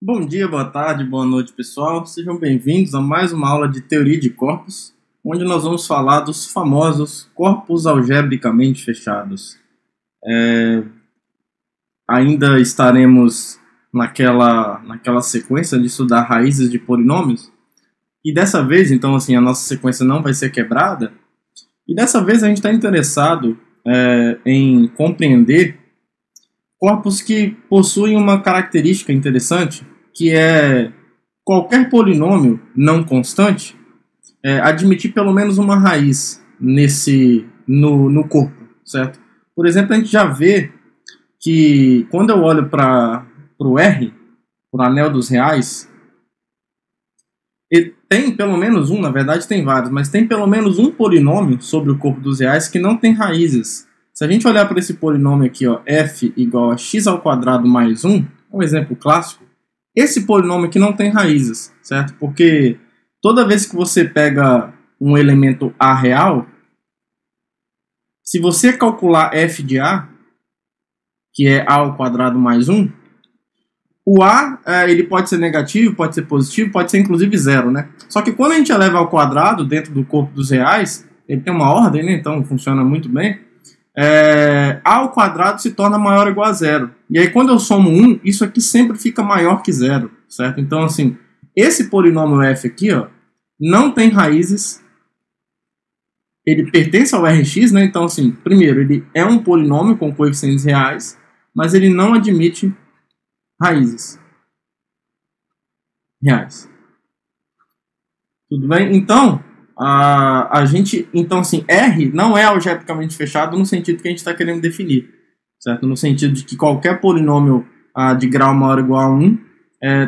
Bom dia, boa tarde, boa noite, pessoal. Sejam bem-vindos a mais uma aula de teoria de corpos, onde nós vamos falar dos famosos corpos algebricamente fechados. Ainda estaremos naquela sequência de estudar raízes de polinômios, e dessa vez, então, assim, a nossa sequência não vai ser quebrada, e dessa vez a gente está interessado em compreender corpos que possuem uma característica interessante, que é qualquer polinômio não constante admitir pelo menos uma raiz no corpo, certo? Por exemplo, a gente já vê que quando eu olho para o R, para o anel dos reais, tem pelo menos um, na verdade tem vários, mas tem pelo menos um polinômio sobre o corpo dos reais que não tem raízes. Se a gente olhar para esse polinômio aqui, ó, f igual a x ao quadrado mais 1, um exemplo clássico, esse polinômio aqui não tem raízes, certo? Porque toda vez que você pega um elemento a real, se você calcular f de a, que é a ao quadrado mais 1, o a ele pode ser negativo, pode ser positivo, pode ser inclusive zero, né? Só que quando a gente eleva ao quadrado dentro do corpo dos reais, ele tem uma ordem, né? Então funciona muito bem. A ao quadrado se torna maior ou igual a zero. E aí quando eu somo 1, isso aqui sempre fica maior que zero, certo? Então assim, esse polinômio f aqui, ó, não tem raízes, ele pertence ao Rx, né? Então assim, primeiro, ele é um polinômio com coeficientes reais, mas ele não admite raízes reais. Tudo bem? Então, então assim, R não é algebricamente fechado no sentido que a gente está querendo definir, certo? No sentido de que qualquer polinômio de grau maior ou igual a 1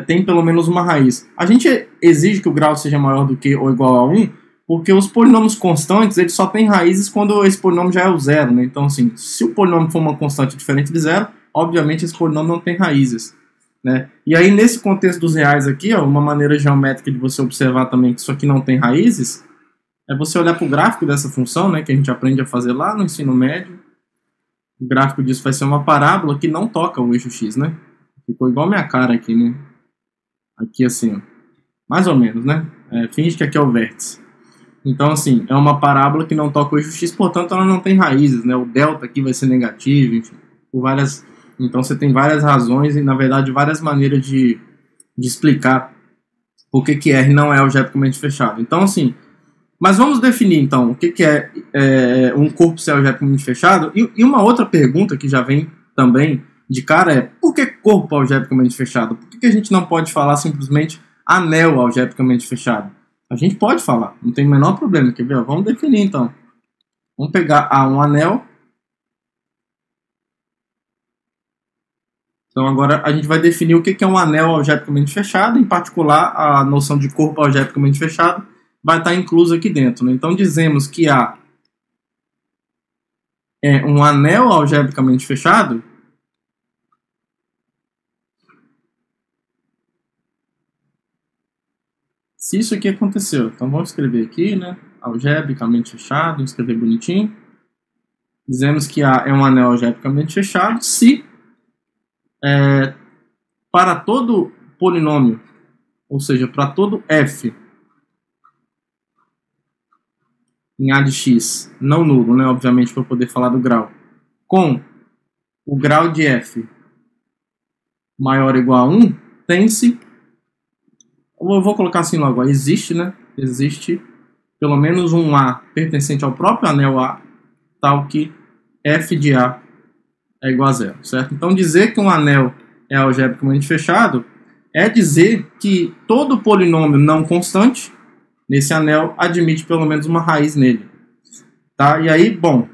tem pelo menos uma raiz. A gente exige que o grau seja maior do que ou igual a 1, porque os polinômios constantes eles só têm raízes quando esse polinômio já é o zero, né? Então, assim, se o polinômio for uma constante diferente de zero, obviamente esse polinômio não tem raízes. Né? E aí, nesse contexto dos reais aqui, ó, uma maneira geométrica de você observar também que isso aqui não tem raízes, é você olhar para o gráfico dessa função, né, que a gente aprende a fazer lá no ensino médio. O gráfico disso vai ser uma parábola que não toca o eixo x, né? Ficou igual a minha cara aqui, né? Aqui assim, ó. Mais ou menos, né? Finge que aqui é o vértice. Então, assim, é uma parábola que não toca o eixo x, portanto, ela não tem raízes, né? O delta aqui vai ser negativo, enfim, por várias... Então você tem várias razões e, na verdade, várias maneiras de explicar por que R não é algebricamente fechado. Então, assim, mas vamos definir, então, o que é um corpo ser algebricamente fechado. E uma outra pergunta que já vem também de cara é: por que corpo algebricamente fechado? Por que a gente não pode falar simplesmente anel algebricamente fechado? A gente pode falar, não tem o menor problema. Quer ver? Vamos definir, então. Vamos pegar um anel. Então agora a gente vai definir o que é um anel algebricamente fechado, em particular a noção de corpo algebricamente fechado vai estar inclusa aqui dentro. Né? Então dizemos que A é um anel algebricamente fechado se isso aqui aconteceu. Então vamos escrever aqui, né? Algebricamente fechado, vamos escrever bonitinho. Dizemos que A é um anel algebricamente fechado se para todo polinômio, ou seja, para todo f em A de x, não nulo, né, obviamente, para poder falar do grau, com o grau de f maior ou igual a 1, tem-se, eu vou colocar assim logo, existe, né, existe pelo menos um A pertencente ao próprio anel A, tal que f de A é igual a zero, certo? Então dizer que um anel é algebricamente fechado é dizer que todo polinômio não constante nesse anel admite pelo menos uma raiz nele. Tá? E aí, bom,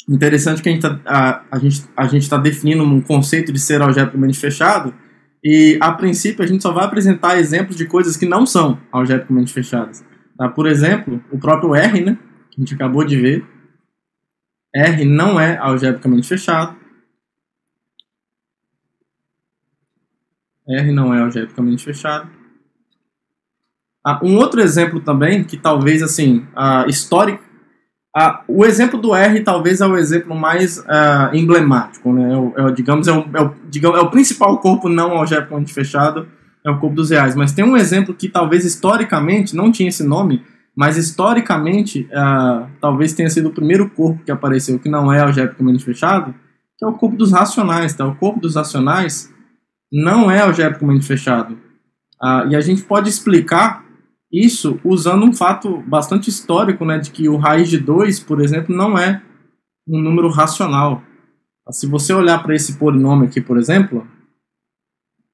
interessante que a gente está definindo um conceito de ser algebricamente fechado e, a princípio, a gente só vai apresentar exemplos de coisas que não são algebricamente fechadas. Tá? Por exemplo, o próprio R, né, que a gente acabou de ver, R não é algebricamente fechado. R não é algebricamente fechado. Um outro exemplo também, que talvez, assim, O exemplo do R talvez é o exemplo mais emblemático, né? Digamos, é o principal corpo não algebricamente fechado, é o corpo dos reais. Mas tem um exemplo que talvez historicamente não tinha esse nome, mas historicamente talvez tenha sido o primeiro corpo que apareceu que não é algebricamente fechado, que é o corpo dos racionais. Tá? O corpo dos racionais não é algebricamente fechado. E a gente pode explicar isso usando um fato bastante histórico, né, de que o raiz de 2, por exemplo, não é um número racional. Se você olhar para esse polinômio aqui, por exemplo,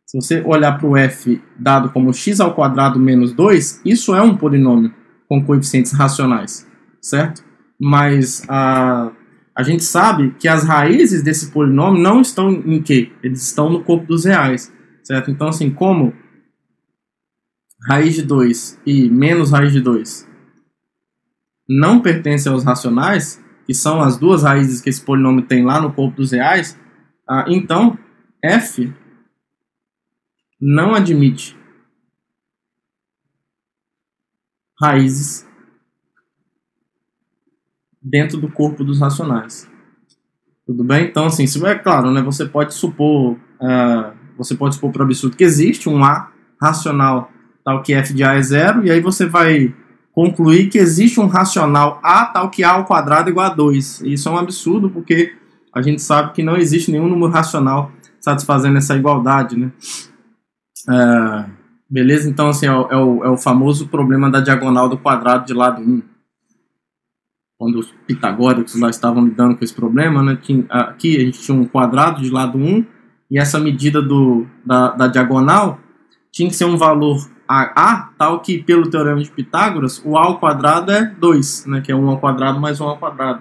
se você olhar para o f dado como x² menos 2, isso é um polinômio com coeficientes racionais, certo? Mas a gente sabe que as raízes desse polinômio não estão em quê? Eles estão no corpo dos reais, certo? Então, assim, como raiz de 2 e menos raiz de 2 não pertencem aos racionais, que são as duas raízes que esse polinômio tem lá no corpo dos reais, então f não admite raízes dentro do corpo dos racionais. Tudo bem? Então, assim, é claro, né, você pode supor por absurdo que existe um A racional tal que f de A é 0, e aí você vai concluir que existe um racional A tal que A ao quadrado é igual a 2. E isso é um absurdo, porque a gente sabe que não existe nenhum número racional satisfazendo essa igualdade, né? Beleza? Então, assim, é o famoso problema da diagonal do quadrado de lado 1. Quando os pitagóricos lá estavam lidando com esse problema, né? Aqui a gente tinha um quadrado de lado 1, e essa medida da diagonal tinha que ser um valor A, tal que, pelo teorema de Pitágoras, o A ao quadrado é 2, né, que é 1 ao quadrado mais 1 ao quadrado.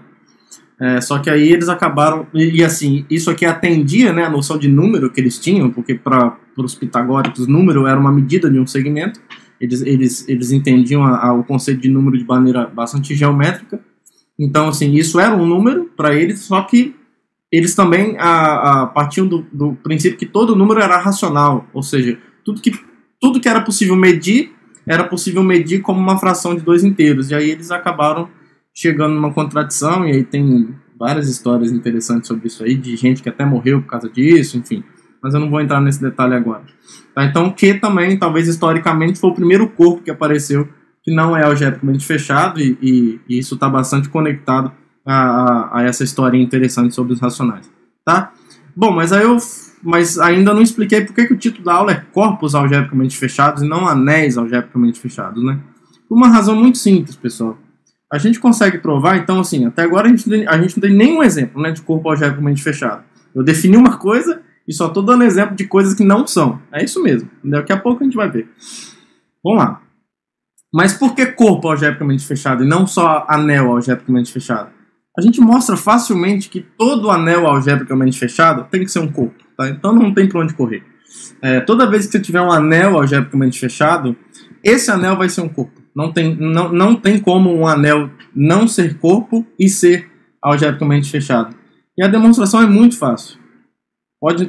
Só que aí eles acabaram... E assim, isso aqui atendia, né, a noção de número que eles tinham, porque para os pitagóricos, número era uma medida de um segmento. Eles entendiam o conceito de número de maneira bastante geométrica. Então, assim, isso era um número para eles, só que eles também partiam do princípio que todo número era racional, ou seja, tudo que era possível medir como uma fração de 2 inteiros. E aí eles acabaram chegando numa contradição, e aí tem várias histórias interessantes sobre isso aí, de gente que até morreu por causa disso, enfim. Mas eu não vou entrar nesse detalhe agora. Tá? Então, que também, talvez historicamente, foi o primeiro corpo que apareceu que não é algebricamente fechado, e isso está bastante conectado a essa história interessante sobre os racionais. Tá? Bom, mas ainda não expliquei por que o título da aula é Corpos Algebricamente Fechados e não Anéis Algebricamente Fechados, né? Por uma razão muito simples, pessoal. A gente consegue provar, então, assim, até agora a gente não tem nenhum exemplo, né, de corpo algebricamente fechado. Eu defini uma coisa e só estou dando exemplo de coisas que não são. É isso mesmo. Daqui a pouco a gente vai ver. Vamos lá. Mas por que corpo algebricamente fechado e não só anel algebricamente fechado? A gente mostra facilmente que todo anel algebricamente fechado tem que ser um corpo. Tá? Então não tem para onde correr. Toda vez que você tiver um anel algebricamente fechado, esse anel vai ser um corpo. Não tem como um anel não ser corpo e ser algebricamente fechado. E a demonstração é muito fácil.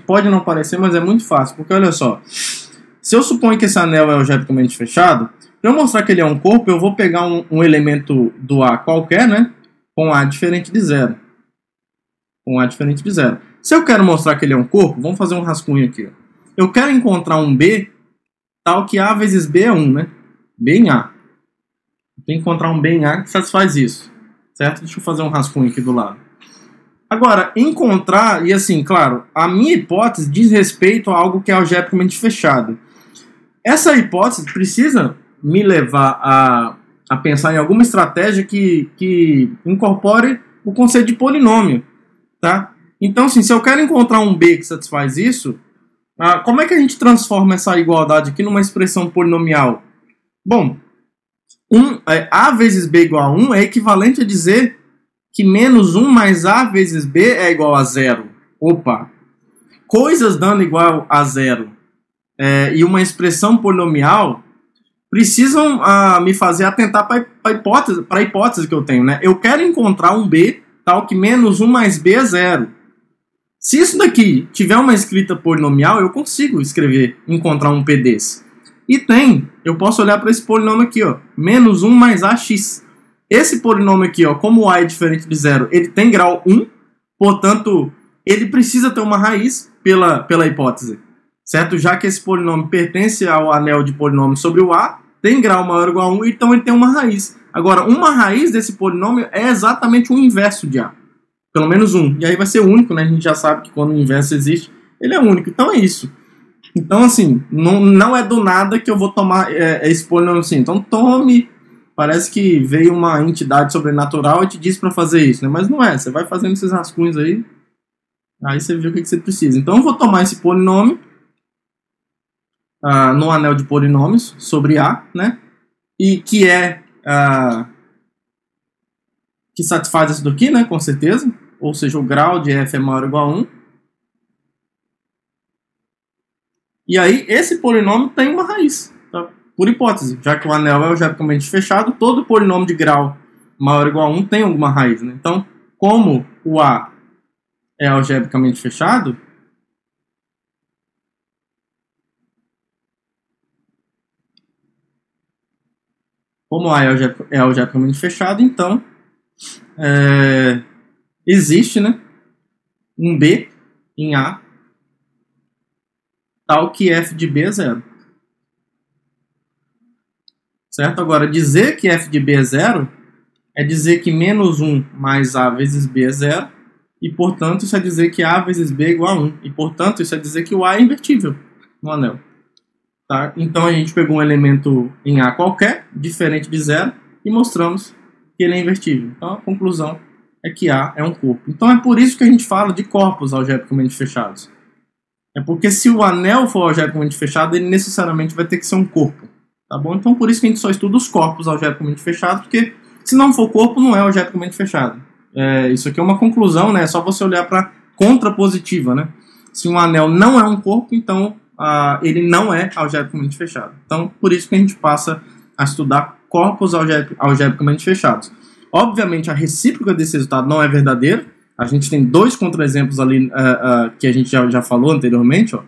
Pode não parecer, mas é muito fácil. Porque olha só, se eu suponho que esse anel é algebricamente fechado, para eu mostrar que ele é um corpo, eu vou pegar um elemento do A qualquer, né, com A diferente de 0. Com A diferente de 0. Se eu quero mostrar que ele é um corpo, vamos fazer um rascunho aqui. Ó. Eu quero encontrar um B tal que A vezes B é 1, né? B em A. Eu tenho que encontrar um B em A que satisfaz isso. Certo? Deixa eu fazer um rascunho aqui do lado. Agora, encontrar, e assim, claro, a minha hipótese diz respeito a algo que é algebricamente fechado. Essa hipótese precisa me levar a pensar em alguma estratégia que incorpore o conceito de polinômio. Tá? Então, assim, se eu quero encontrar um B que satisfaz isso, como é que a gente transforma essa igualdade aqui numa expressão polinomial? Bom, A vezes B igual a 1 é equivalente a dizer que menos 1 mais A vezes B é igual a 0. Opa! Coisas dando igual a 0 e uma expressão polinomial precisam me fazer atentar para a hipótese que eu tenho. Né? Eu quero encontrar um B tal que menos 1 mais B é 0. Se isso daqui tiver uma escrita polinomial, eu consigo encontrar um P desse. E eu posso olhar para esse polinômio aqui, ó, menos 1 mais AX. esse polinômio aqui, ó, como o A é diferente de zero, ele tem grau 1, portanto, ele precisa ter uma raiz pela hipótese, certo? Já que esse polinômio pertence ao anel de polinômio sobre o A, tem grau maior ou igual a 1, então ele tem uma raiz. Agora, uma raiz desse polinômio é exatamente o inverso de A. Pelo menos 1. E aí vai ser único, né? A gente já sabe que quando o inverso existe, ele é único. Então é isso. Então, assim, não é do nada que eu vou tomar esse polinômio assim. Então tome. Parece que veio uma entidade sobrenatural e te disse para fazer isso, né? Mas não é. Você vai fazendo esses rascunhos aí. Aí você vê o que você precisa. Então eu vou tomar esse polinômio no anel de polinômios sobre A, né? E que que satisfaz isso daqui, né? Com certeza. Ou seja, o grau de f é maior ou igual a 1. E aí, esse polinômio tem uma raiz, tá? Por hipótese, já que o anel é algebricamente fechado, todo polinômio de grau maior ou igual a 1 tem alguma raiz, né? Então, como o A é algebricamente fechado, algebricamente fechado, então existe, né, um B em A tal que f de B é zero. Certo? Agora, dizer que f de B é zero é dizer que menos 1 mais A vezes B é zero, e, portanto, isso é dizer que A vezes B é igual a 1. E, portanto, isso é dizer que o A é invertível no anel. Tá? Então, a gente pegou um elemento em A qualquer, diferente de zero, e mostramos que ele é invertível. Então, a conclusão é que A é um corpo. Então, é por isso que a gente fala de corpos algebricamente fechados. É porque se o anel for algebricamente fechado, ele necessariamente vai ter que ser um corpo. Tá bom? Então, por isso que a gente só estuda os corpos algebricamente fechados, porque se não for corpo, não é algebricamente fechado. Isso aqui é uma conclusão, né? É só você olhar para contrapositiva, né? Se um anel não é um corpo, então ele não é algebricamente fechado. Então, por isso que a gente passa a estudar corpos algebricamente fechados. Obviamente, a recíproca desse resultado não é verdadeira. A gente tem dois contra-exemplos ali que a gente já falou anteriormente. Ó.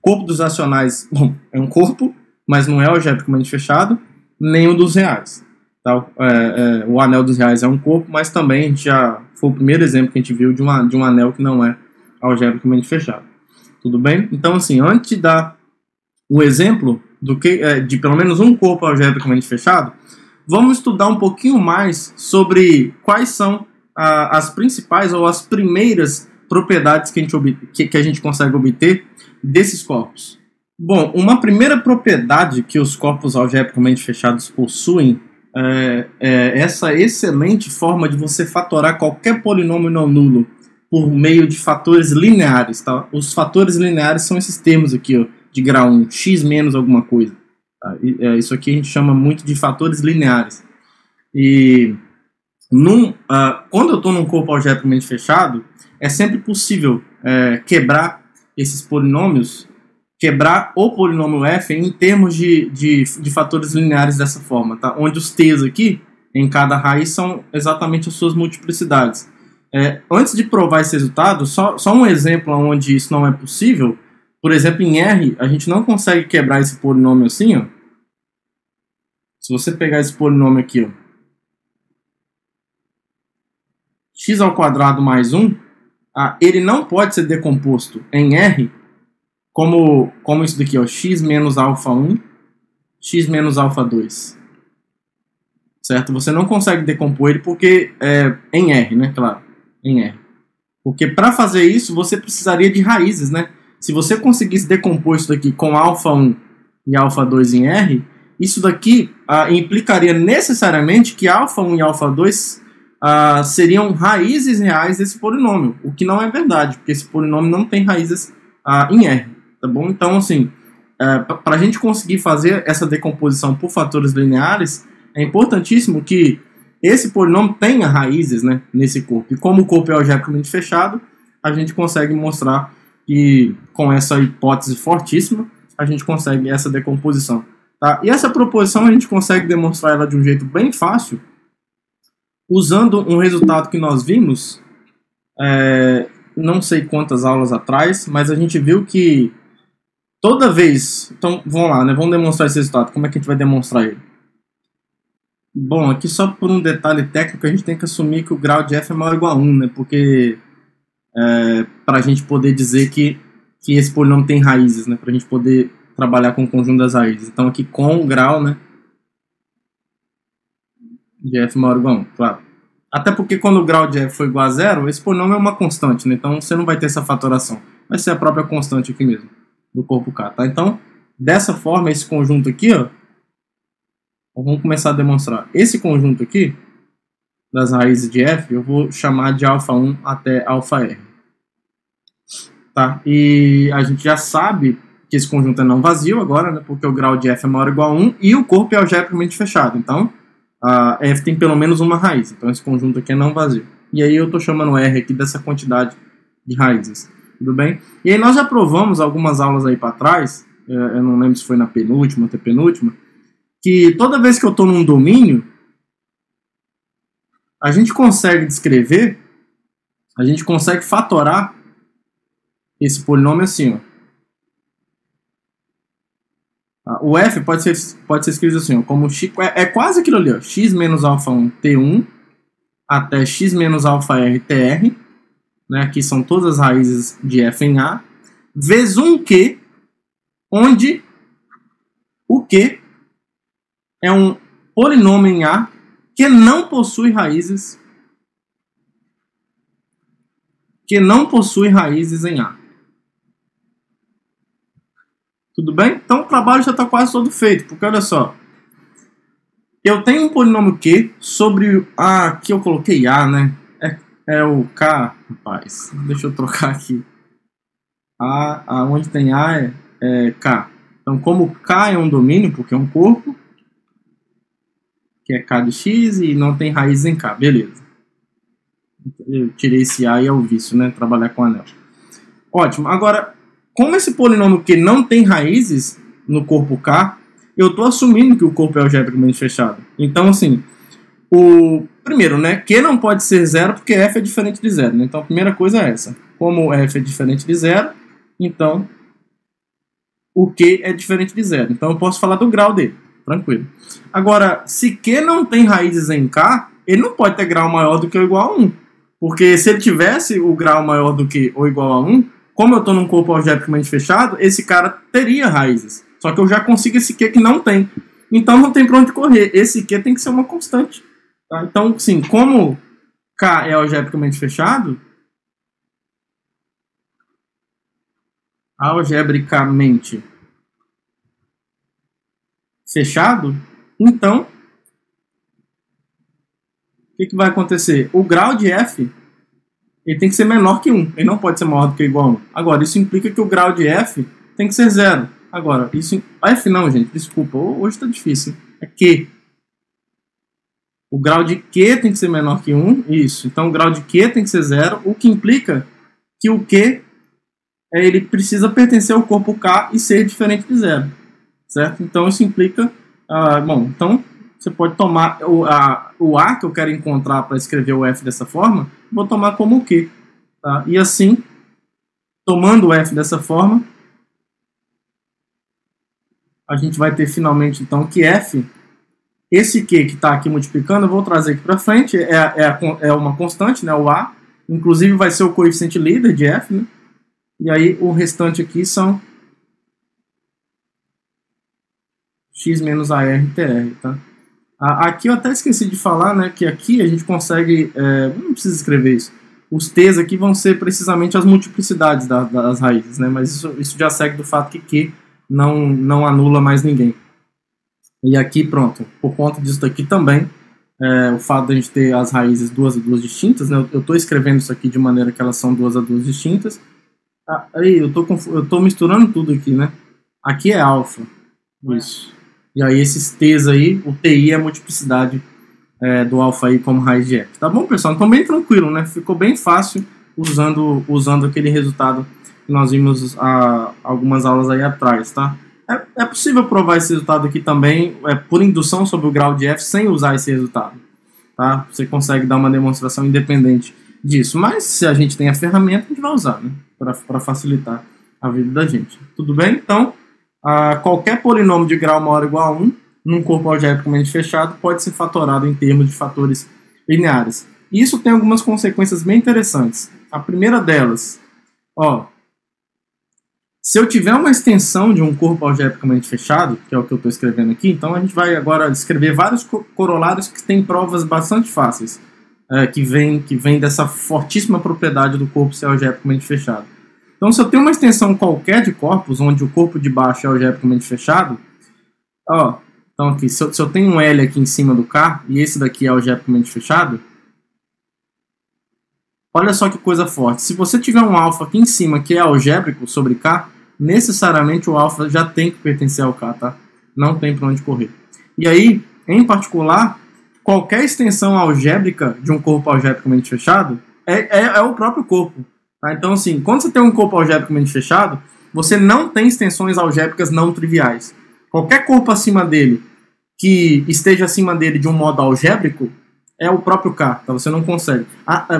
Corpo dos racionais, bom, é um corpo, mas não é algebricamente fechado, nem o dos reais. Tá? O anel dos reais é um corpo, mas também a gente já foi o primeiro exemplo que a gente viu de um anel que não é algebricamente fechado. Tudo bem? Então, assim, antes de dar o exemplo de pelo menos um corpo algebricamente fechado, vamos estudar um pouquinho mais sobre quais são as principais ou as primeiras propriedades que a gente consegue obter desses corpos. Bom, uma primeira propriedade que os corpos algebricamente fechados possuem é essa excelente forma de você fatorar qualquer polinômio não nulo por meio de fatores lineares. Tá? Os fatores lineares são esses termos aqui, ó, de grau 1, x menos alguma coisa. Tá? Isso aqui a gente chama muito de fatores lineares. E quando eu estou num corpo algebricamente fechado, é sempre possível quebrar esses polinômios, quebrar o polinômio f em termos de fatores lineares dessa forma, tá? Onde os t's aqui, em cada raiz, são exatamente as suas multiplicidades. Antes de provar esse resultado, só um exemplo onde isso não é possível. Por exemplo, em R, a gente não consegue quebrar esse polinômio assim, ó. Se você pegar esse polinômio aqui, ó, x ao quadrado mais 1, ele não pode ser decomposto em R como isso daqui, ó, x menos alfa 1, x menos alfa 2. Certo? Você não consegue decompor ele porque em R, né? Claro, em R. Porque para fazer isso, você precisaria de raízes, né? Se você conseguisse decompor isso daqui com alfa 1 e alfa 2 em R, isso daqui implicaria necessariamente que alfa 1 e alfa 2 seriam raízes reais desse polinômio, o que não é verdade, porque esse polinômio não tem raízes em R, tá bom? Então, assim, para a gente conseguir fazer essa decomposição por fatores lineares, é importantíssimo que esse polinômio tenha raízes, né, nesse corpo. E como o corpo é algebricamente fechado, a gente consegue mostrar que, com essa hipótese fortíssima, a gente consegue essa decomposição. Tá? E essa proposição a gente consegue demonstrar ela de um jeito bem fácil, usando um resultado que nós vimos, não sei quantas aulas atrás, mas a gente viu que toda vez... Então, vamos lá, né? Vamos demonstrar esse resultado. Como é que a gente vai demonstrar ele? Bom, aqui só por um detalhe técnico, a gente tem que assumir que o grau de f é maior ou igual a 1, né? Porque para a gente poder dizer que esse polinômio tem raízes, né? Para a gente poder trabalhar com o conjunto das raízes. Então aqui com o grau, né, de f maior ou igual a 1, claro. Até porque quando o grau de f for igual a 0, esse polinômio é uma constante, né? Então você não vai ter essa fatoração. Vai ser a própria constante aqui mesmo, do corpo K, tá? Então, dessa forma, esse conjunto aqui, ó, vamos começar a demonstrar. Esse conjunto aqui, das raízes de f, eu vou chamar de α1 até αr. Tá? E a gente já sabe que esse conjunto é não vazio agora, né? Porque o grau de f é maior ou igual a 1 e o corpo é algebricamente fechado. Então, a f tem pelo menos uma raiz. Então, esse conjunto aqui é não vazio. E aí eu estou chamando R aqui dessa quantidade de raízes. Tudo bem? E aí nós já provamos algumas aulas aí para trás, eu não lembro se foi na penúltima ou antepenúltima, que toda vez que eu estou num domínio, a gente consegue descrever, a gente consegue fatorar esse polinômio assim, ó. O f pode ser escrito assim, ó, como x, é quase aquilo ali, ó, x menos α1 t1 até x menos αr tr, né, aqui são todas as raízes de f em A, vezes um q, onde o q é um polinômio em A que não possui raízes em A. Tudo bem? Então o trabalho já está quase todo feito, porque olha só, eu tenho um polinômio Q sobre aqui eu coloquei A, né? É o K, rapaz. Deixa eu trocar aqui. Onde tem A é K. Então, como K é um domínio, porque é um corpo, que é K de X e não tem raiz em K, beleza. Eu tirei esse A e é o vício, né? Trabalhar com anel. Ótimo. Agora, como esse polinômio Q não tem raízes no corpo K, eu estou assumindo que o corpo é algebricamente fechado. Então, assim, primeiro, né? Q não pode ser zero porque f é diferente de zero. Né? Então, a primeira coisa é essa. Como f é diferente de zero, então o Q é diferente de zero. Então, eu posso falar do grau dele. Tranquilo. Agora, se Q não tem raízes em K, ele não pode ter grau maior do que ou igual a 1. Porque se ele tivesse o grau maior do que ou igual a 1, como eu estou num corpo algebricamente fechado, esse cara teria raízes. Só que eu já consigo esse Q que não tem. Então não tem para onde correr. Esse Q tem que ser uma constante. Tá? Então, sim, como K é algebricamente fechado, então o que vai acontecer? O grau de f ele tem que ser menor que 1. Ele não pode ser maior do que igual a 1. Agora, isso implica que o grau de f tem que ser 0. Agora, isso... F não, gente, desculpa. Hoje tá difícil. É Q. O grau de Q tem que ser menor que 1. Isso. Então, o grau de Q tem que ser 0. O que implica que o Q ele precisa pertencer ao corpo K e ser diferente de 0. Certo? Então, isso implica... bom, então... Você pode tomar o A que eu quero encontrar para escrever o F dessa forma, vou tomar como o Q. Tá? E assim, tomando o F dessa forma, a gente vai ter finalmente então que F, esse Q que está aqui multiplicando, eu vou trazer aqui para frente, é uma constante, né, o A, inclusive vai ser o coeficiente líder de F, né? E aí o restante aqui são x menos AR TR, tá? Aqui eu até esqueci de falar, né, que aqui a gente consegue, não precisa escrever isso, os T's aqui vão ser precisamente as multiplicidades das raízes, né, mas isso já segue do fato que Q não anula mais ninguém. E aqui, pronto, por conta disso daqui também, o fato de a gente ter as raízes 2 a 2 distintas, né, eu estou escrevendo isso aqui de maneira que elas são 2 a 2 distintas, aí eu tô misturando tudo aqui, né, aqui é alfa, isso. E aí esses T's aí, o TI é a multiplicidade do alfa aí como raiz de F. Tá bom, pessoal? Então bem tranquilo, né? Ficou bem fácil usando aquele resultado que nós vimos algumas aulas aí atrás, tá? É possível provar esse resultado aqui também por indução sobre o grau de F sem usar esse resultado, tá? Você consegue dar uma demonstração independente disso. Mas se a gente tem a ferramenta, a gente vai usar, né? Para facilitar a vida da gente. Tudo bem? Então... qualquer polinômio de grau maior ou igual a 1 num corpo algebricamente fechado pode ser fatorado em termos de fatores lineares. E isso tem algumas consequências bem interessantes. A primeira delas, se eu tiver uma extensão de um corpo algebricamente fechado, que é o que eu estou escrevendo aqui, então a gente vai agora escrever vários corolários que têm provas bastante fáceis, que vem dessa fortíssima propriedade do corpo ser algebricamente fechado. Então, se eu tenho uma extensão qualquer de corpos, onde o corpo de baixo é algebricamente fechado, então aqui, se eu tenho um L aqui em cima do K, e esse daqui é algebricamente fechado, olha só que coisa forte. Se você tiver um alfa aqui em cima que é algébrico sobre K, necessariamente o alfa já tem que pertencer ao K, tá? Não tem para onde correr. E aí, em particular, qualquer extensão algébrica de um corpo algebricamente fechado é o próprio corpo. Tá? Então, assim, quando você tem um corpo algebricamente fechado, você não tem extensões algébricas não triviais. Qualquer corpo acima dele, que esteja acima dele de um modo algébrico, é o próprio K, tá? Você não consegue.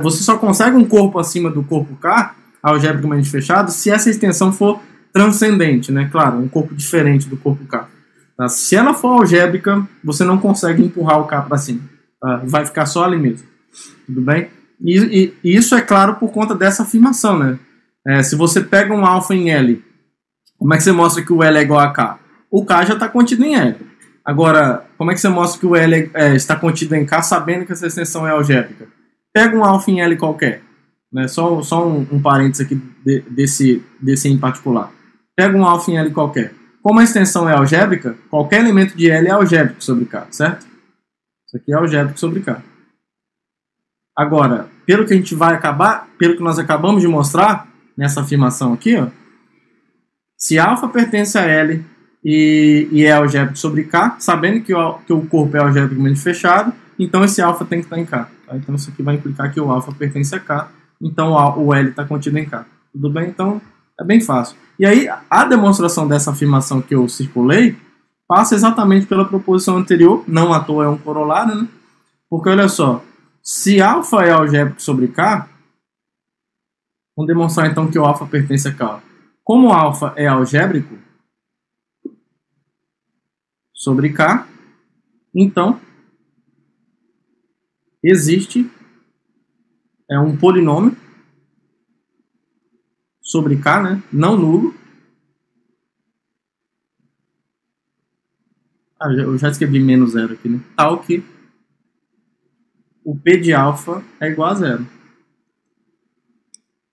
Você só consegue um corpo acima do corpo K, algebricamente fechado, se essa extensão for transcendente, né? Claro, um corpo diferente do corpo K. Tá? Se ela for algébrica, você não consegue empurrar o K para cima. Tá? Vai ficar só ali mesmo. Tudo bem? E isso é claro por conta dessa afirmação, né? Se você pega um alfa em L, como é que você mostra que o L é igual a K? O K já está contido em L. Agora, como é que você mostra que o L está contido em K sabendo que essa extensão é algébrica? Pega um alfa em L qualquer. Né? Só um parênteses aqui desse em particular. Pega um alfa em L qualquer. Como a extensão é algébrica, qualquer elemento de L é algébrico sobre K, certo? Isso aqui é algébrico sobre K. Agora, pelo que nós acabamos de mostrar nessa afirmação aqui, se alfa pertence a L e é algébrico sobre K, sabendo que o corpo é algebricamente fechado, então esse alfa tem que estar em K. Tá? Então isso aqui vai implicar que o alfa pertence a K, então o L está contido em K. Tudo bem? Então é bem fácil. E aí a demonstração dessa afirmação que eu circulei passa exatamente pela proposição anterior, não à toa é um corolário, né? Porque olha só, se alfa é algébrico sobre K, vamos demonstrar então que o alfa pertence a K. Como alfa é algébrico sobre K, então existe um polinômio sobre K, né, não nulo. Eu já escrevi menos zero aqui, né? Tal que o P de alfa é igual a zero.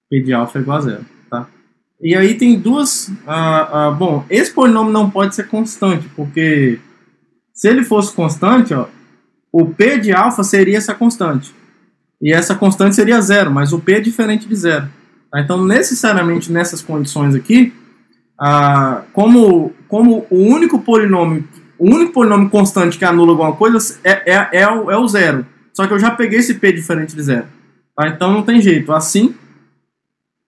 P de alfa é igual a zero, tá? E aí tem duas... bom, esse polinômio não pode ser constante, porque se ele fosse constante, o P de alfa seria essa constante. E essa constante seria zero, mas o P é diferente de zero. Tá? Então, necessariamente, nessas condições aqui, como o único polinômio constante que anula alguma coisa é o zero. Só que eu já peguei esse P diferente de zero. Tá? Então, não tem jeito. Assim,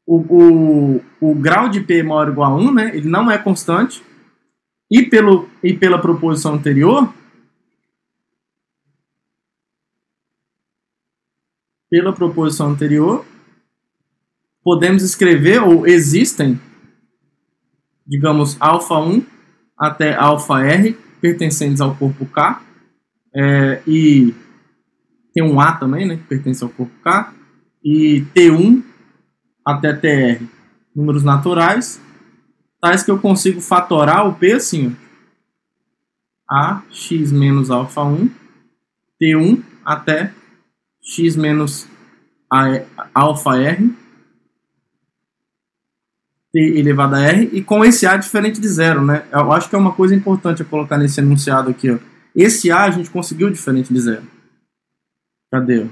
o grau de P maior ou igual a 1, né, ele não é constante. E pela proposição anterior, podemos escrever, ou existem, digamos, alfa 1 até alfa R, pertencentes ao corpo K, e tem um A também, né, que pertence ao corpo K, e T1 até TR, números naturais, tais que eu consigo fatorar o P assim, A x menos alfa 1, T1 até x menos alfa R, T elevado a R, e com esse A diferente de zero, né? Eu acho que é uma coisa importante a colocar nesse enunciado aqui, Esse A a gente conseguiu diferente de zero. Cadê?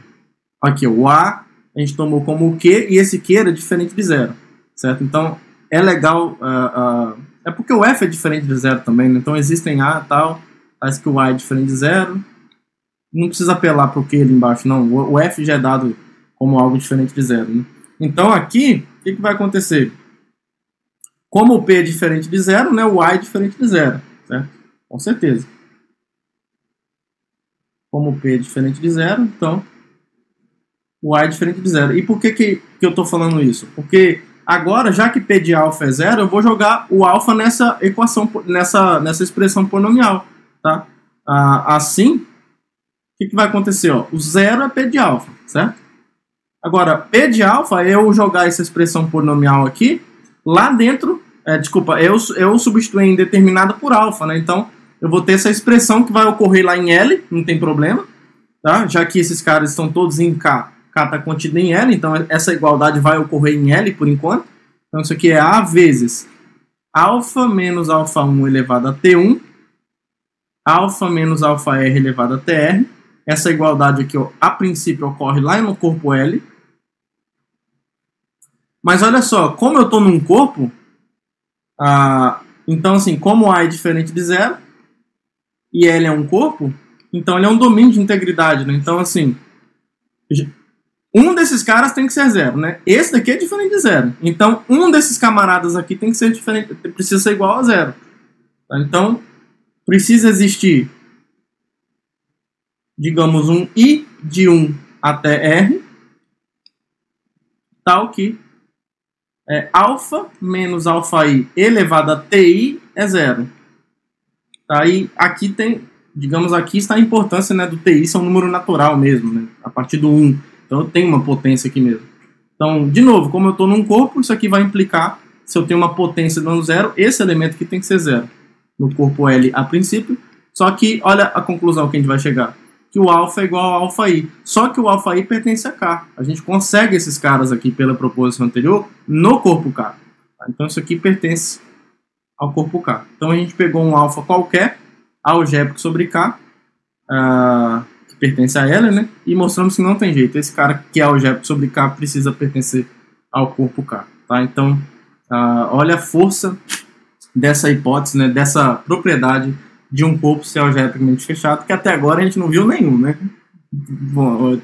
Aqui, o A a gente tomou como o Q, e esse Q era diferente de zero, certo? Então, é legal... é porque o F é diferente de zero também, né? Então existem A e tal, parece que o A é diferente de zero. Não precisa apelar para o Q ali embaixo, não. O F já é dado como algo diferente de zero, né? Então aqui, o que vai acontecer? Como o P é diferente de zero, né, o A é diferente de zero, certo? Com certeza. Como o P é diferente de zero, então o A é diferente de zero. E por que eu estou falando isso? Porque agora, já que P de alfa é zero, eu vou jogar o alfa nessa equação, nessa expressão polinomial, tá? assim, o que vai acontecer? Ó? O zero é P de alfa, certo? Agora, P de alfa é eu jogar essa expressão polinomial aqui, lá dentro, eu substituir indeterminada por alfa, né? Então, eu vou ter essa expressão que vai ocorrer lá em L, não tem problema, tá? Já que esses caras estão todos em K, K está contido em L, então essa igualdade vai ocorrer em L por enquanto. Então, isso aqui é A vezes alfa menos alfa 1 elevado a T1, alfa menos alfa R elevado a TR. Essa igualdade aqui, ó, a princípio, ocorre lá no corpo L. Mas olha só, como eu estou num corpo, então assim, como A é diferente de zero, e L é um corpo, então ele é um domínio de integridade, né? Então assim, um desses caras tem que ser zero, né? Esse daqui é diferente de zero. Então um desses camaradas aqui tem que ser diferente, precisa ser igual a zero. Tá? Então precisa existir, digamos, um I de 1 até R, tal que alfa menos alfa I elevado a TI é zero. Tá? E aqui tem, digamos, aqui está a importância, né, do TI, isso é um número natural mesmo, né, a partir do 1. Então eu tenho uma potência aqui mesmo. Então, de novo, como eu estou num corpo, isso aqui vai implicar, se eu tenho uma potência dando zero, esse elemento aqui tem que ser zero. No corpo L a princípio. Só que, olha a conclusão que a gente vai chegar. Que o alfa é igual ao alfa I. Só que o alfa I pertence a K. A gente consegue esses caras aqui pela proposição anterior no corpo K. Então isso aqui pertence ao corpo K. Então a gente pegou um alfa qualquer, algébrico sobre K, que pertence a L, né? E mostramos que não tem jeito. Esse cara que é algébrico sobre K precisa pertencer ao corpo K. Tá? Então, olha a força dessa hipótese, né? Dessa propriedade de um corpo ser algebricamente fechado, que até agora a gente não viu nenhum, né? Bom,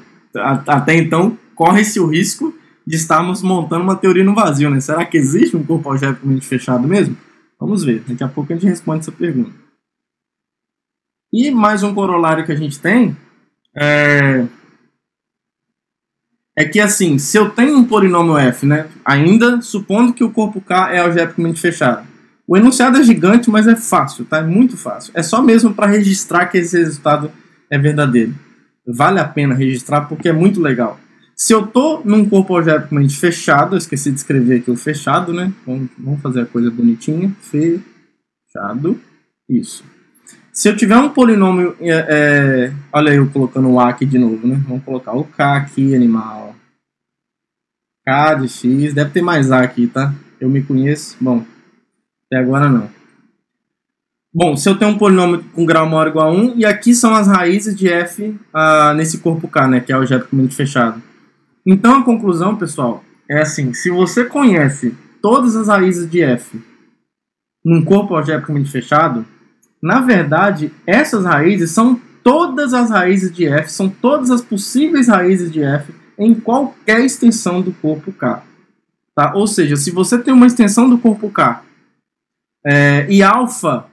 até então, corre-se o risco de estarmos montando uma teoria no vazio, né? Será que existe um corpo algebricamente fechado mesmo? Vamos ver, daqui a pouco a gente responde essa pergunta. E mais um corolário que a gente tem é que, assim, se eu tenho um polinômio f, né, ainda supondo que o corpo K é algebricamente fechado, o enunciado é gigante, mas é fácil, tá? É muito fácil. É só mesmo para registrar que esse resultado é verdadeiro. Vale a pena registrar porque é muito legal. Se eu estou num corpo algebricamente fechado, eu esqueci de escrever aqui o fechado, né? Vamos fazer a coisa bonitinha. Fechado. Isso. Se eu tiver um polinômio... olha eu colocando o A aqui de novo, né? Vamos colocar o K aqui, animal. K de X. Deve ter mais A aqui, tá? Eu me conheço. Bom... Até agora não. Bom, se eu tenho um polinômio com grau maior ou igual a 1, e aqui são as raízes de f nesse corpo K, né, que é algebricamente fechado. Então a conclusão, pessoal, é assim, se você conhece todas as raízes de f num corpo algebricamente fechado, na verdade, essas raízes são todas as raízes de f, são todas as possíveis raízes de f em qualquer extensão do corpo K. Tá? Ou seja, se você tem uma extensão do corpo K, e alfa,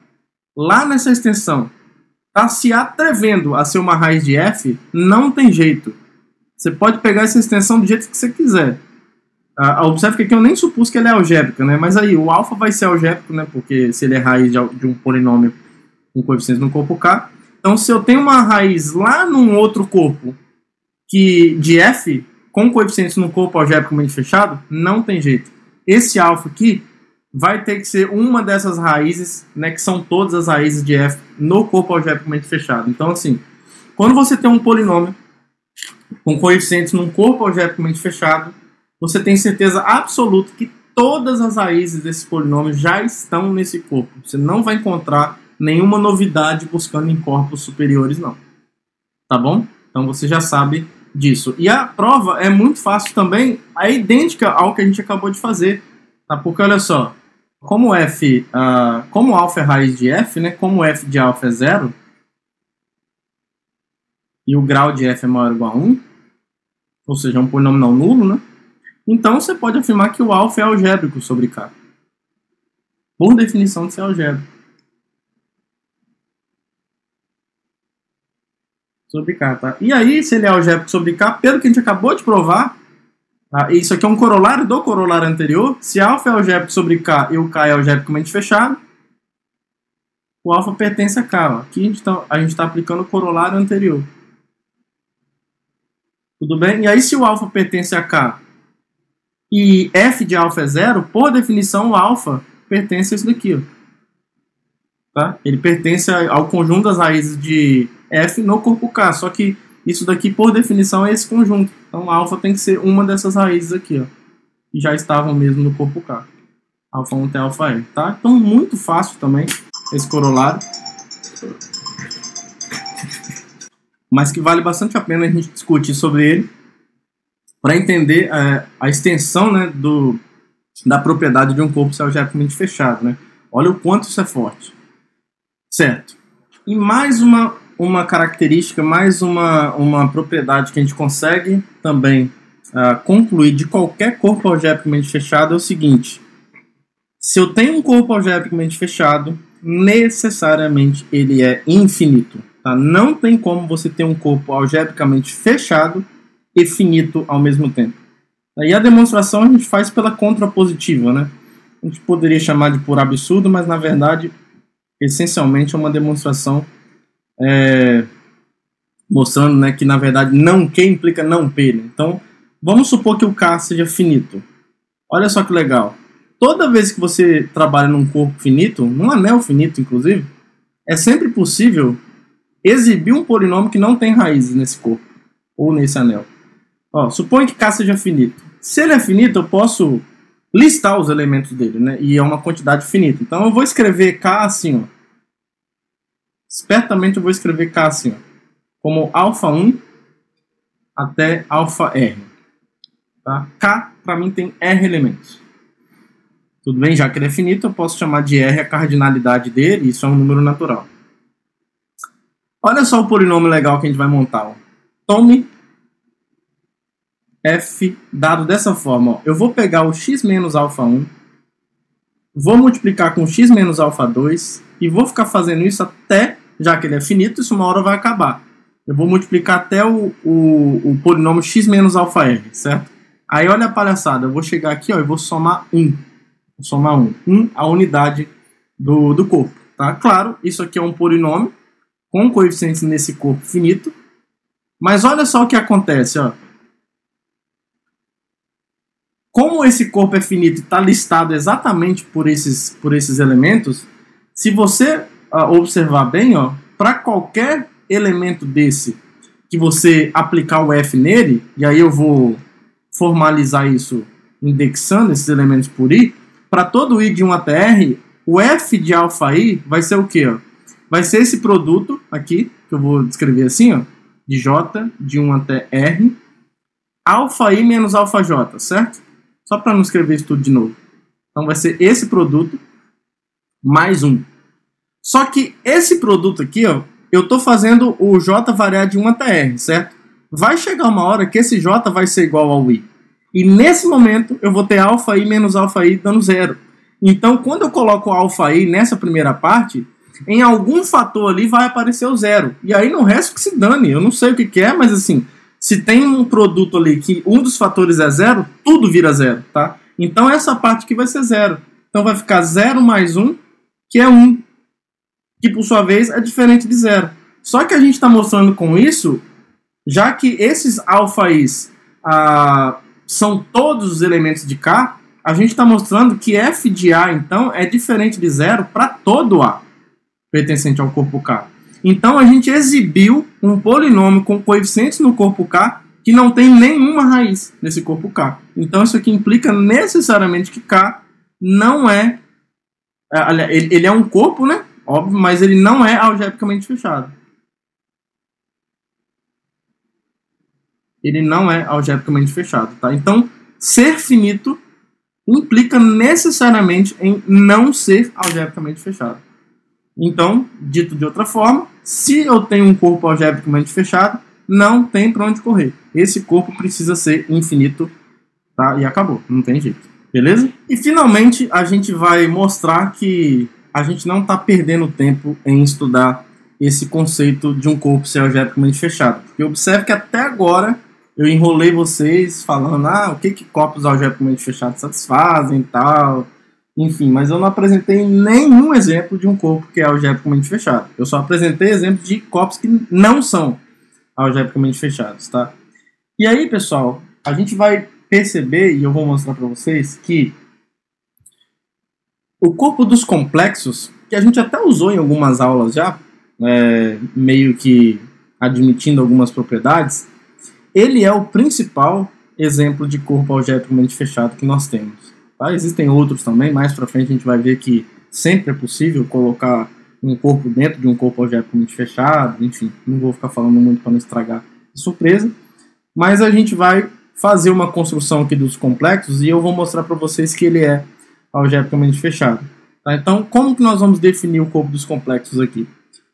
lá nessa extensão, está se atrevendo a ser uma raiz de f, não tem jeito. Você pode pegar essa extensão do jeito que você quiser. Observe que aqui eu nem supus que ele é algébrica, né? Mas aí o alfa vai ser algébrico, né? Porque se ele é raiz de um polinômio com coeficientes no corpo K. Então, se eu tenho uma raiz lá num outro corpo de f com coeficientes no corpo algebricamente fechado, não tem jeito. Esse alfa aqui vai ter que ser uma dessas raízes, né, que são todas as raízes de f no corpo algebricamente fechado. Então, assim, quando você tem um polinômio com coeficientes num corpo algebricamente fechado, você tem certeza absoluta que todas as raízes desse polinômio já estão nesse corpo. Você não vai encontrar nenhuma novidade buscando em corpos superiores, não. Tá bom? Então você já sabe disso. E a prova é muito fácil também, é idêntica ao que a gente acabou de fazer. Tá? Porque olha só, como alfa é raiz de f, né? Como f de alfa é 0, e o grau de f é maior ou igual a 1, ou seja, é um polinômio não nulo, né? Então você pode afirmar que o alfa é algébrico sobre K. Por definição de ser algébrico. Sobre K, tá? E aí, se ele é algébrico sobre K, pelo que a gente acabou de provar, isso aqui é um corolário do corolário anterior. Se alfa é algébrico sobre K e o K é algebricamente fechado, o alfa pertence a K. Ó. Aqui a gente tá aplicando o corolário anterior. Tudo bem? E aí, se o alfa pertence a K e f de alfa é 0, por definição, o alfa pertence a isso daqui. Ó. Tá? Ele pertence ao conjunto das raízes de f no corpo K. Só que isso daqui, por definição, é esse conjunto. Então, alfa tem que ser uma dessas raízes aqui, ó, que já estavam mesmo no corpo K. Alfa 1 até alfa n. Tá? Então, muito fácil também esse corolário. Mas que vale bastante a pena a gente discutir sobre ele para entender a extensão, né, da propriedade de um corpo se algebricamente fechado. Né? Olha o quanto isso é forte. Certo. E mais uma característica, mais uma propriedade que a gente consegue também concluir de qualquer corpo algebricamente fechado é o seguinte. Se eu tenho um corpo algebricamente fechado, necessariamente ele é infinito. Tá? Não tem como você ter um corpo algebricamente fechado e finito ao mesmo tempo. E a demonstração a gente faz pela contrapositiva. Né? A gente poderia chamar de por absurdo, mas na verdade, essencialmente é uma demonstração mostrando, né, que na verdade não Q implica não P. Né? Então, vamos supor que o K seja finito. Olha só que legal. Toda vez que você trabalha num corpo finito, num anel finito inclusive, é sempre possível exibir um polinômio que não tem raízes nesse corpo, ou nesse anel. Ó, suponha que K seja finito. Se ele é finito, eu posso listar os elementos dele, né? E é uma quantidade finita. Então eu vou escrever K assim, ó. Espertamente eu vou escrever K assim, ó, como alfa 1 até alfa R. Tá? K, para mim, tem R elementos. Tudo bem? Já que ele é finito, eu posso chamar de R a cardinalidade dele, isso é um número natural. Olha só o polinômio legal que a gente vai montar. Ó. Tome f dado dessa forma. Ó. Eu vou pegar o x menos alfa 1, vou multiplicar com x menos alfa 2 e vou ficar fazendo isso até, já que ele é finito, isso uma hora vai acabar. Eu vou multiplicar até o polinômio x menos alfa r, certo? Aí olha a palhaçada, eu vou chegar aqui, ó, e vou somar 1. Vou somar 1. 1 a unidade do corpo. Tá? Claro, isso aqui é um polinômio com coeficientes nesse corpo finito. Mas olha só o que acontece. Ó. Como esse corpo é finito e está listado exatamente por esses elementos, se você observar bem, para qualquer elemento desse que você aplicar o f nele, e aí eu vou formalizar isso indexando esses elementos por i, para todo i de 1 até r, o f de alfa i vai ser o quê? Ó? Vai ser esse produto aqui, que eu vou descrever assim, ó, de j de 1 até r, alfa i menos alfa j, certo? Só para não escrever isso tudo de novo. Então vai ser esse produto mais 1. Só que esse produto aqui, ó, eu estou fazendo o j variar de 1 até r, certo? Vai chegar uma hora que esse j vai ser igual ao i. E nesse momento eu vou ter alfa i menos alfa i dando 0. Então quando eu coloco alfa i nessa primeira parte, em algum fator ali vai aparecer o 0. E aí no resto que se dane. Eu não sei o que é, mas assim, se tem um produto ali que um dos fatores é 0, tudo vira 0, tá? Então essa parte aqui vai ser 0. Então vai ficar 0 mais 1, que é 1. Que por sua vez é diferente de 0. Só que a gente está mostrando com isso, já que esses alfa i's são todos os elementos de K, a gente está mostrando que f de A, então, é diferente de 0 para todo A pertencente ao corpo K. Então a gente exibiu um polinômio com coeficientes no corpo K que não tem nenhuma raiz nesse corpo K. Então isso aqui implica necessariamente que K não é... Ele é um corpo, né? Óbvio, mas ele não é algebricamente fechado. Ele não é algebricamente fechado, tá? Então, ser finito implica necessariamente em não ser algebricamente fechado. Então, dito de outra forma, se eu tenho um corpo algebricamente fechado, não tem para onde correr. Esse corpo precisa ser infinito, tá? E acabou, não tem jeito. Beleza? E finalmente a gente vai mostrar que a gente não está perdendo tempo em estudar esse conceito de um corpo ser algebricamente fechado. Porque observe que até agora eu enrolei vocês falando o que corpos algebricamente fechados satisfazem e tal. enfim, mas eu não apresentei nenhum exemplo de um corpo que é algebricamente fechado. Eu só apresentei exemplos de corpos que não são algebricamente fechados, tá? E aí, pessoal, a gente vai perceber, e eu vou mostrar para vocês, que o corpo dos complexos, que a gente até usou em algumas aulas já, meio que admitindo algumas propriedades, ele é o principal exemplo de corpo algebricamente fechado que nós temos. Tá? Existem outros também, mais para frente a gente vai ver que sempre é possível colocar um corpo dentro de um corpo algebricamente fechado, enfim, não vou ficar falando muito para não estragar a surpresa, mas a gente vai fazer uma construção aqui dos complexos e eu vou mostrar para vocês que ele é algebricamente fechado. Tá? Então, como que nós vamos definir o corpo dos complexos aqui?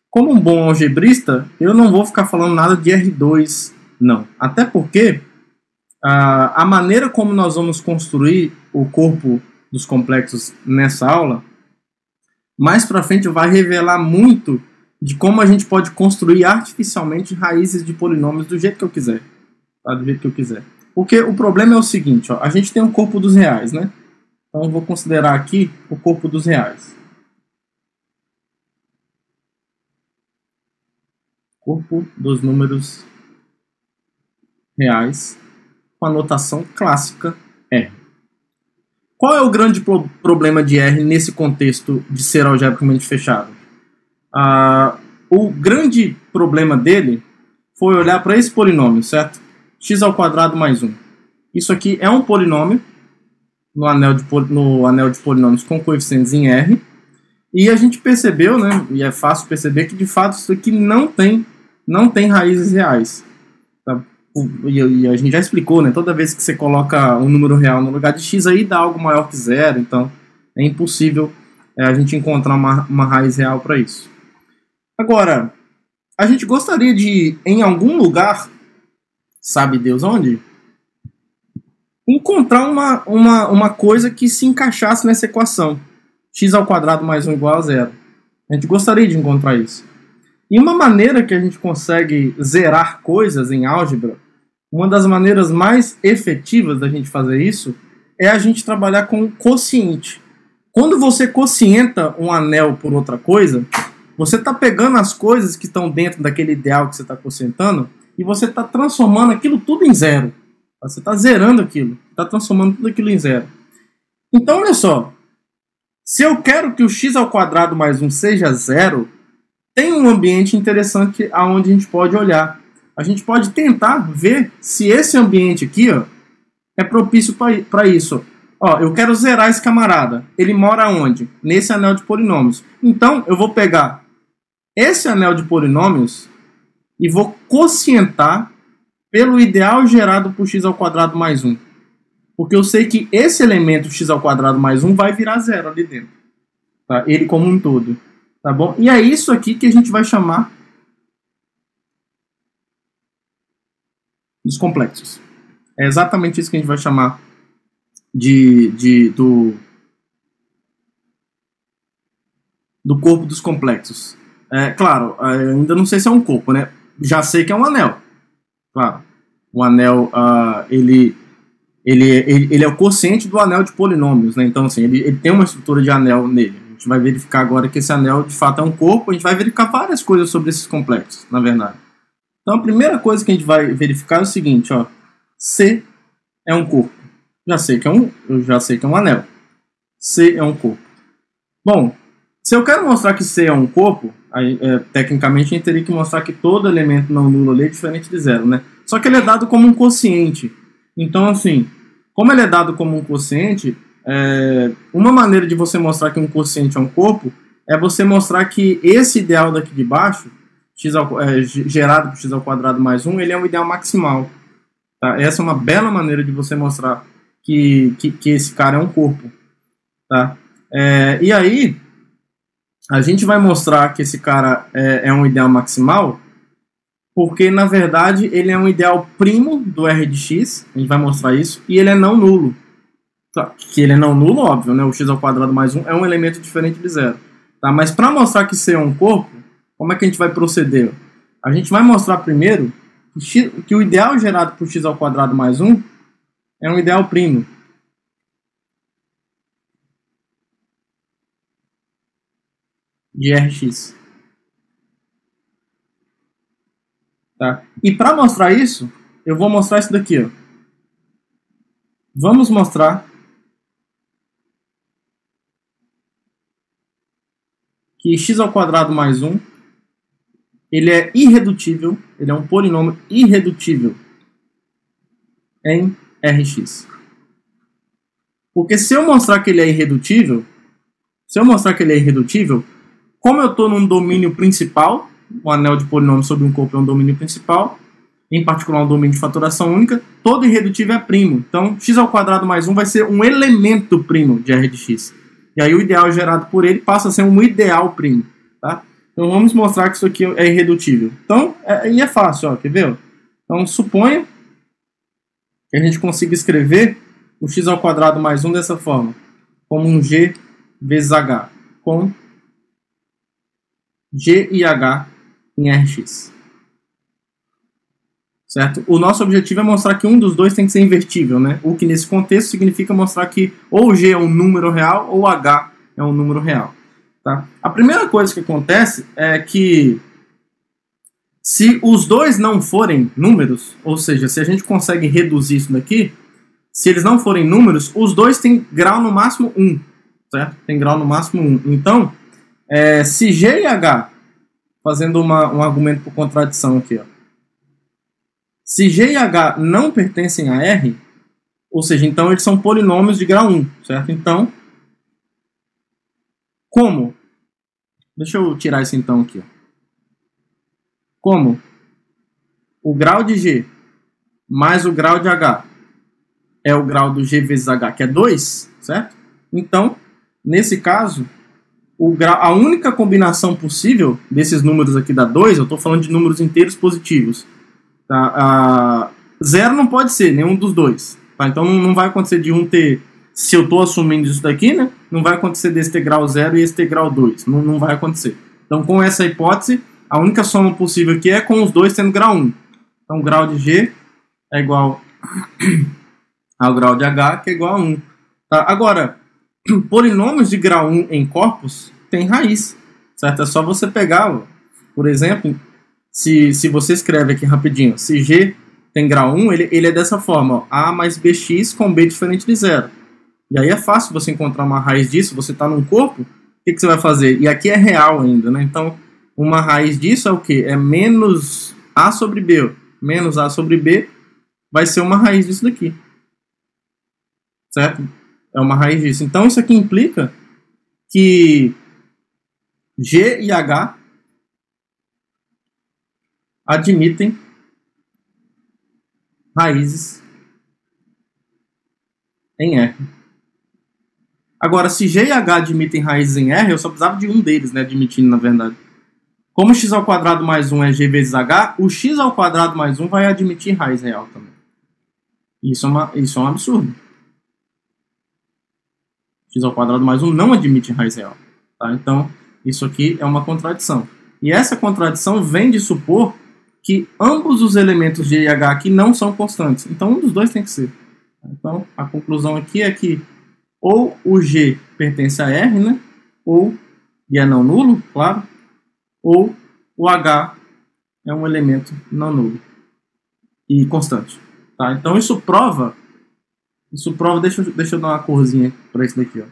Como um bom algebrista, eu não vou ficar falando nada de R2, não. Até porque a maneira como nós vamos construir o corpo dos complexos nessa aula, mais para frente vai revelar muito de como a gente pode construir artificialmente raízes de polinômios do jeito que eu quiser. Tá? Do jeito que eu quiser. Porque o problema é o seguinte, ó, a gente tem o corpo dos reais, né? Então eu vou considerar aqui o corpo dos reais. Corpo dos números reais com a notação clássica R. Qual é o grande problema de R nesse contexto de ser algebricamente fechado? O grande problema dele foi olhar para esse polinômio, certo? X ao quadrado mais 1. Isso aqui é um polinômio no anel de polinômios com coeficientes em R. E a gente percebeu, né, e é fácil perceber que de fato isso aqui não tem raízes reais. Tá? E a gente já explicou, né, toda vez que você coloca um número real no lugar de x aí dá algo maior que zero, então é impossível a gente encontrar uma raiz real para isso. Agora, a gente gostaria de, em algum lugar, sabe Deus onde, encontrar uma coisa que se encaixasse nessa equação. X ao quadrado mais 1 igual a zero. A gente gostaria de encontrar isso. E uma maneira que a gente consegue zerar coisas em álgebra, uma das maneiras mais efetivas da gente fazer isso, é a gente trabalhar com quociente. Quando você quocienta um anel por outra coisa, você está pegando as coisas que estão dentro daquele ideal que você está quocientando e você está transformando aquilo tudo em zero. Você está zerando aquilo, está transformando tudo aquilo em zero. Então, olha só, se eu quero que o x ao quadrado mais 1 seja zero, tem um ambiente interessante aonde a gente pode olhar. A gente pode tentar ver se esse ambiente aqui, ó, é propício para isso. Ó, eu quero zerar esse camarada. Ele mora onde? Nesse anel de polinômios. Então, eu vou pegar esse anel de polinômios e vou quocientar pelo ideal gerado por x ao quadrado mais 1. Porque eu sei que esse elemento x ao quadrado mais 1 vai virar zero ali dentro. Tá? Ele como um todo. Tá bom? E é isso aqui que a gente vai chamar dos complexos. É exatamente isso que a gente vai chamar do corpo dos complexos. Claro, ainda não sei se é um corpo, né? Já sei que é um anel. Claro, o anel, ele é o quociente do anel de polinômios, né? Então, assim, ele tem uma estrutura de anel nele. A gente vai verificar agora que esse anel, de fato, é um corpo. A gente vai verificar várias coisas sobre esses complexos, na verdade. Então, a primeira coisa que a gente vai verificar é o seguinte, ó. C é um corpo. Eu já sei que é um anel. C é um corpo. Bom, se eu quero mostrar que C é um corpo, aí, tecnicamente a gente teria que mostrar que todo elemento não nulo ali é diferente de zero, né? Só que ele é dado como um quociente. Então, assim, como ele é dado como um quociente, uma maneira de você mostrar que um quociente é um corpo é você mostrar que esse ideal daqui de baixo, gerado por x ao quadrado mais 1, ele é um ideal maximal. Tá? Essa é uma bela maneira de você mostrar que esse cara é um corpo. Tá? E aí, a gente vai mostrar que esse cara é um ideal maximal porque, na verdade, ele é um ideal primo do R de x, a gente vai mostrar isso, e ele é não nulo. Que ele é não nulo, óbvio, né? O x ao quadrado mais 1 é um elemento diferente de zero. Tá? Mas para mostrar que C é um corpo, como é que a gente vai proceder? A gente vai mostrar primeiro que o ideal gerado por x ao quadrado mais 1 é um ideal primo. de Rx. Tá? E para mostrar isso, eu vou mostrar isso daqui. Ó. Vamos mostrar que x² mais 1 ele é irredutível, ele é um polinômio irredutível em Rx. Porque se eu mostrar que ele é irredutível, como eu estou num domínio principal, um anel de polinômio sobre um corpo é um domínio principal, em particular um domínio de fatoração única, todo irredutível é primo. Então, x² mais 1 vai ser um elemento primo de R de x. E aí o ideal gerado por ele passa a ser um ideal primo. Tá? Então vamos mostrar que isso aqui é irredutível. Então, aí é fácil, ó, quer ver? Então, suponha que a gente consiga escrever o x² mais 1 dessa forma, como um g vezes h, com g e h em Rx. Certo? O nosso objetivo é mostrar que um dos dois tem que ser invertível, né? O que nesse contexto significa mostrar que ou g é um número real ou h é um número real. Tá? A primeira coisa que acontece é que se os dois não forem números, ou seja, se a gente consegue reduzir isso daqui, se eles não forem números, os dois têm grau no máximo 1. Certo? Tem grau no máximo 1. Então, se g e h, fazendo um argumento por contradição aqui, ó, se g e h não pertencem a R, ou seja, então eles são polinômios de grau 1, certo? Então, como? Deixa eu tirar isso então aqui. Ó. Como o grau de g mais o grau de h é o grau do g vezes h, que é 2, certo? Então, nesse caso, a única combinação possível desses números aqui dá 2, eu estou falando de números inteiros positivos. Tá? 0 não pode ser nenhum dos dois. Tá? Então não vai acontecer de um ter, se eu estou assumindo isso daqui, né? Não vai acontecer desse ter grau 0 e esse ter grau 2. Não vai acontecer. Então com essa hipótese, a única soma possível aqui é com os dois tendo grau 1. Então o grau de G é igual ao grau de H, que é igual a 1. Tá? Agora, polinômios de grau 1 em corpos tem raiz. Certo? É só você pegar, por exemplo... Se você escreve aqui rapidinho, se G tem grau 1, ele é dessa forma, ó, A mais BX com B diferente de 0. E aí é fácil você encontrar uma raiz disso, você está num corpo, o que você vai fazer? E aqui é real ainda, né? Então, uma raiz disso é o quê? É menos A sobre B. Ó. Menos A sobre B vai ser uma raiz disso daqui. Certo? É uma raiz disso. Então, isso aqui implica que G e H admitem raízes em R. Agora, se G e H admitem raízes em R, eu só precisava de um deles, né, admitindo, na verdade. Como x² mais 1 é G vezes H, o x² mais 1 vai admitir raiz real também. Isso é um absurdo. x² mais 1 não admite raiz real. Tá? Então, isso aqui é uma contradição. E essa contradição vem de supor que ambos os elementos G e H aqui não são constantes. Então, um dos dois tem que ser. Então, a conclusão aqui é que ou o G pertence a R, né? Ou, e é não nulo, claro, ou o H é um elemento não nulo e constante. Tá? Então, isso prova, deixa eu dar uma corzinha para isso daqui. Ó.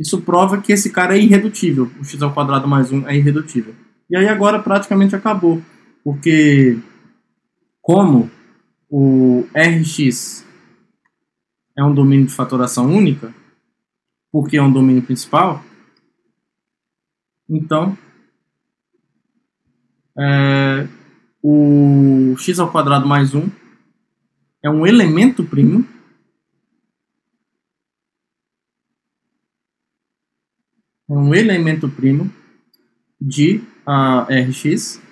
Isso prova que esse cara é irredutível. O x² mais 1 é irredutível. E aí agora praticamente acabou. Porque, como o Rx é um domínio de fatoração única, porque é um domínio principal, então o x² mais 1 é um elemento primo de Rx.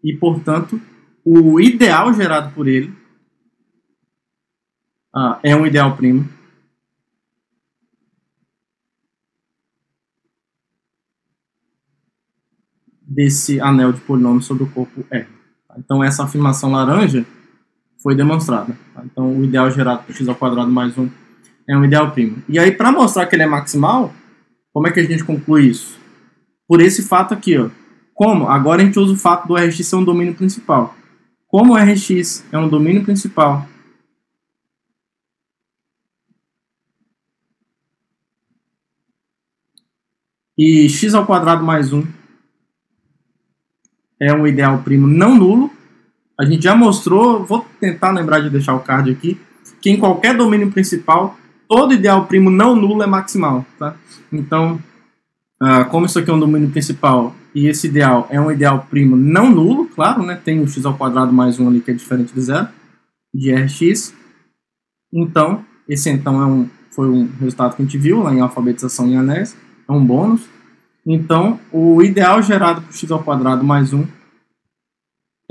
E, portanto, o ideal gerado por ele é um ideal primo desse anel de polinômio sobre o corpo R. Então, essa afirmação laranja foi demonstrada. Então, o ideal gerado por x² mais 1 é um ideal primo. E aí, para mostrar que ele é maximal, como é que a gente conclui isso? por esse fato aqui, ó. Como? Agora a gente usa o fato do Rx ser um domínio principal. Como o Rx é um domínio principal, e x² mais 1 é um ideal primo não nulo, a gente já mostrou, vou tentar lembrar de deixar o card aqui, que em qualquer domínio principal, todo ideal primo não nulo é maximal. Tá? Então, como isso aqui é um domínio principal e esse ideal é um ideal primo não nulo, claro, né? Tem o x² mais 1 ali que é diferente de zero, de Rx. Então, esse então foi um resultado que a gente viu lá em alfabetização em anéis, é um bônus. Então, o ideal gerado por x² mais 1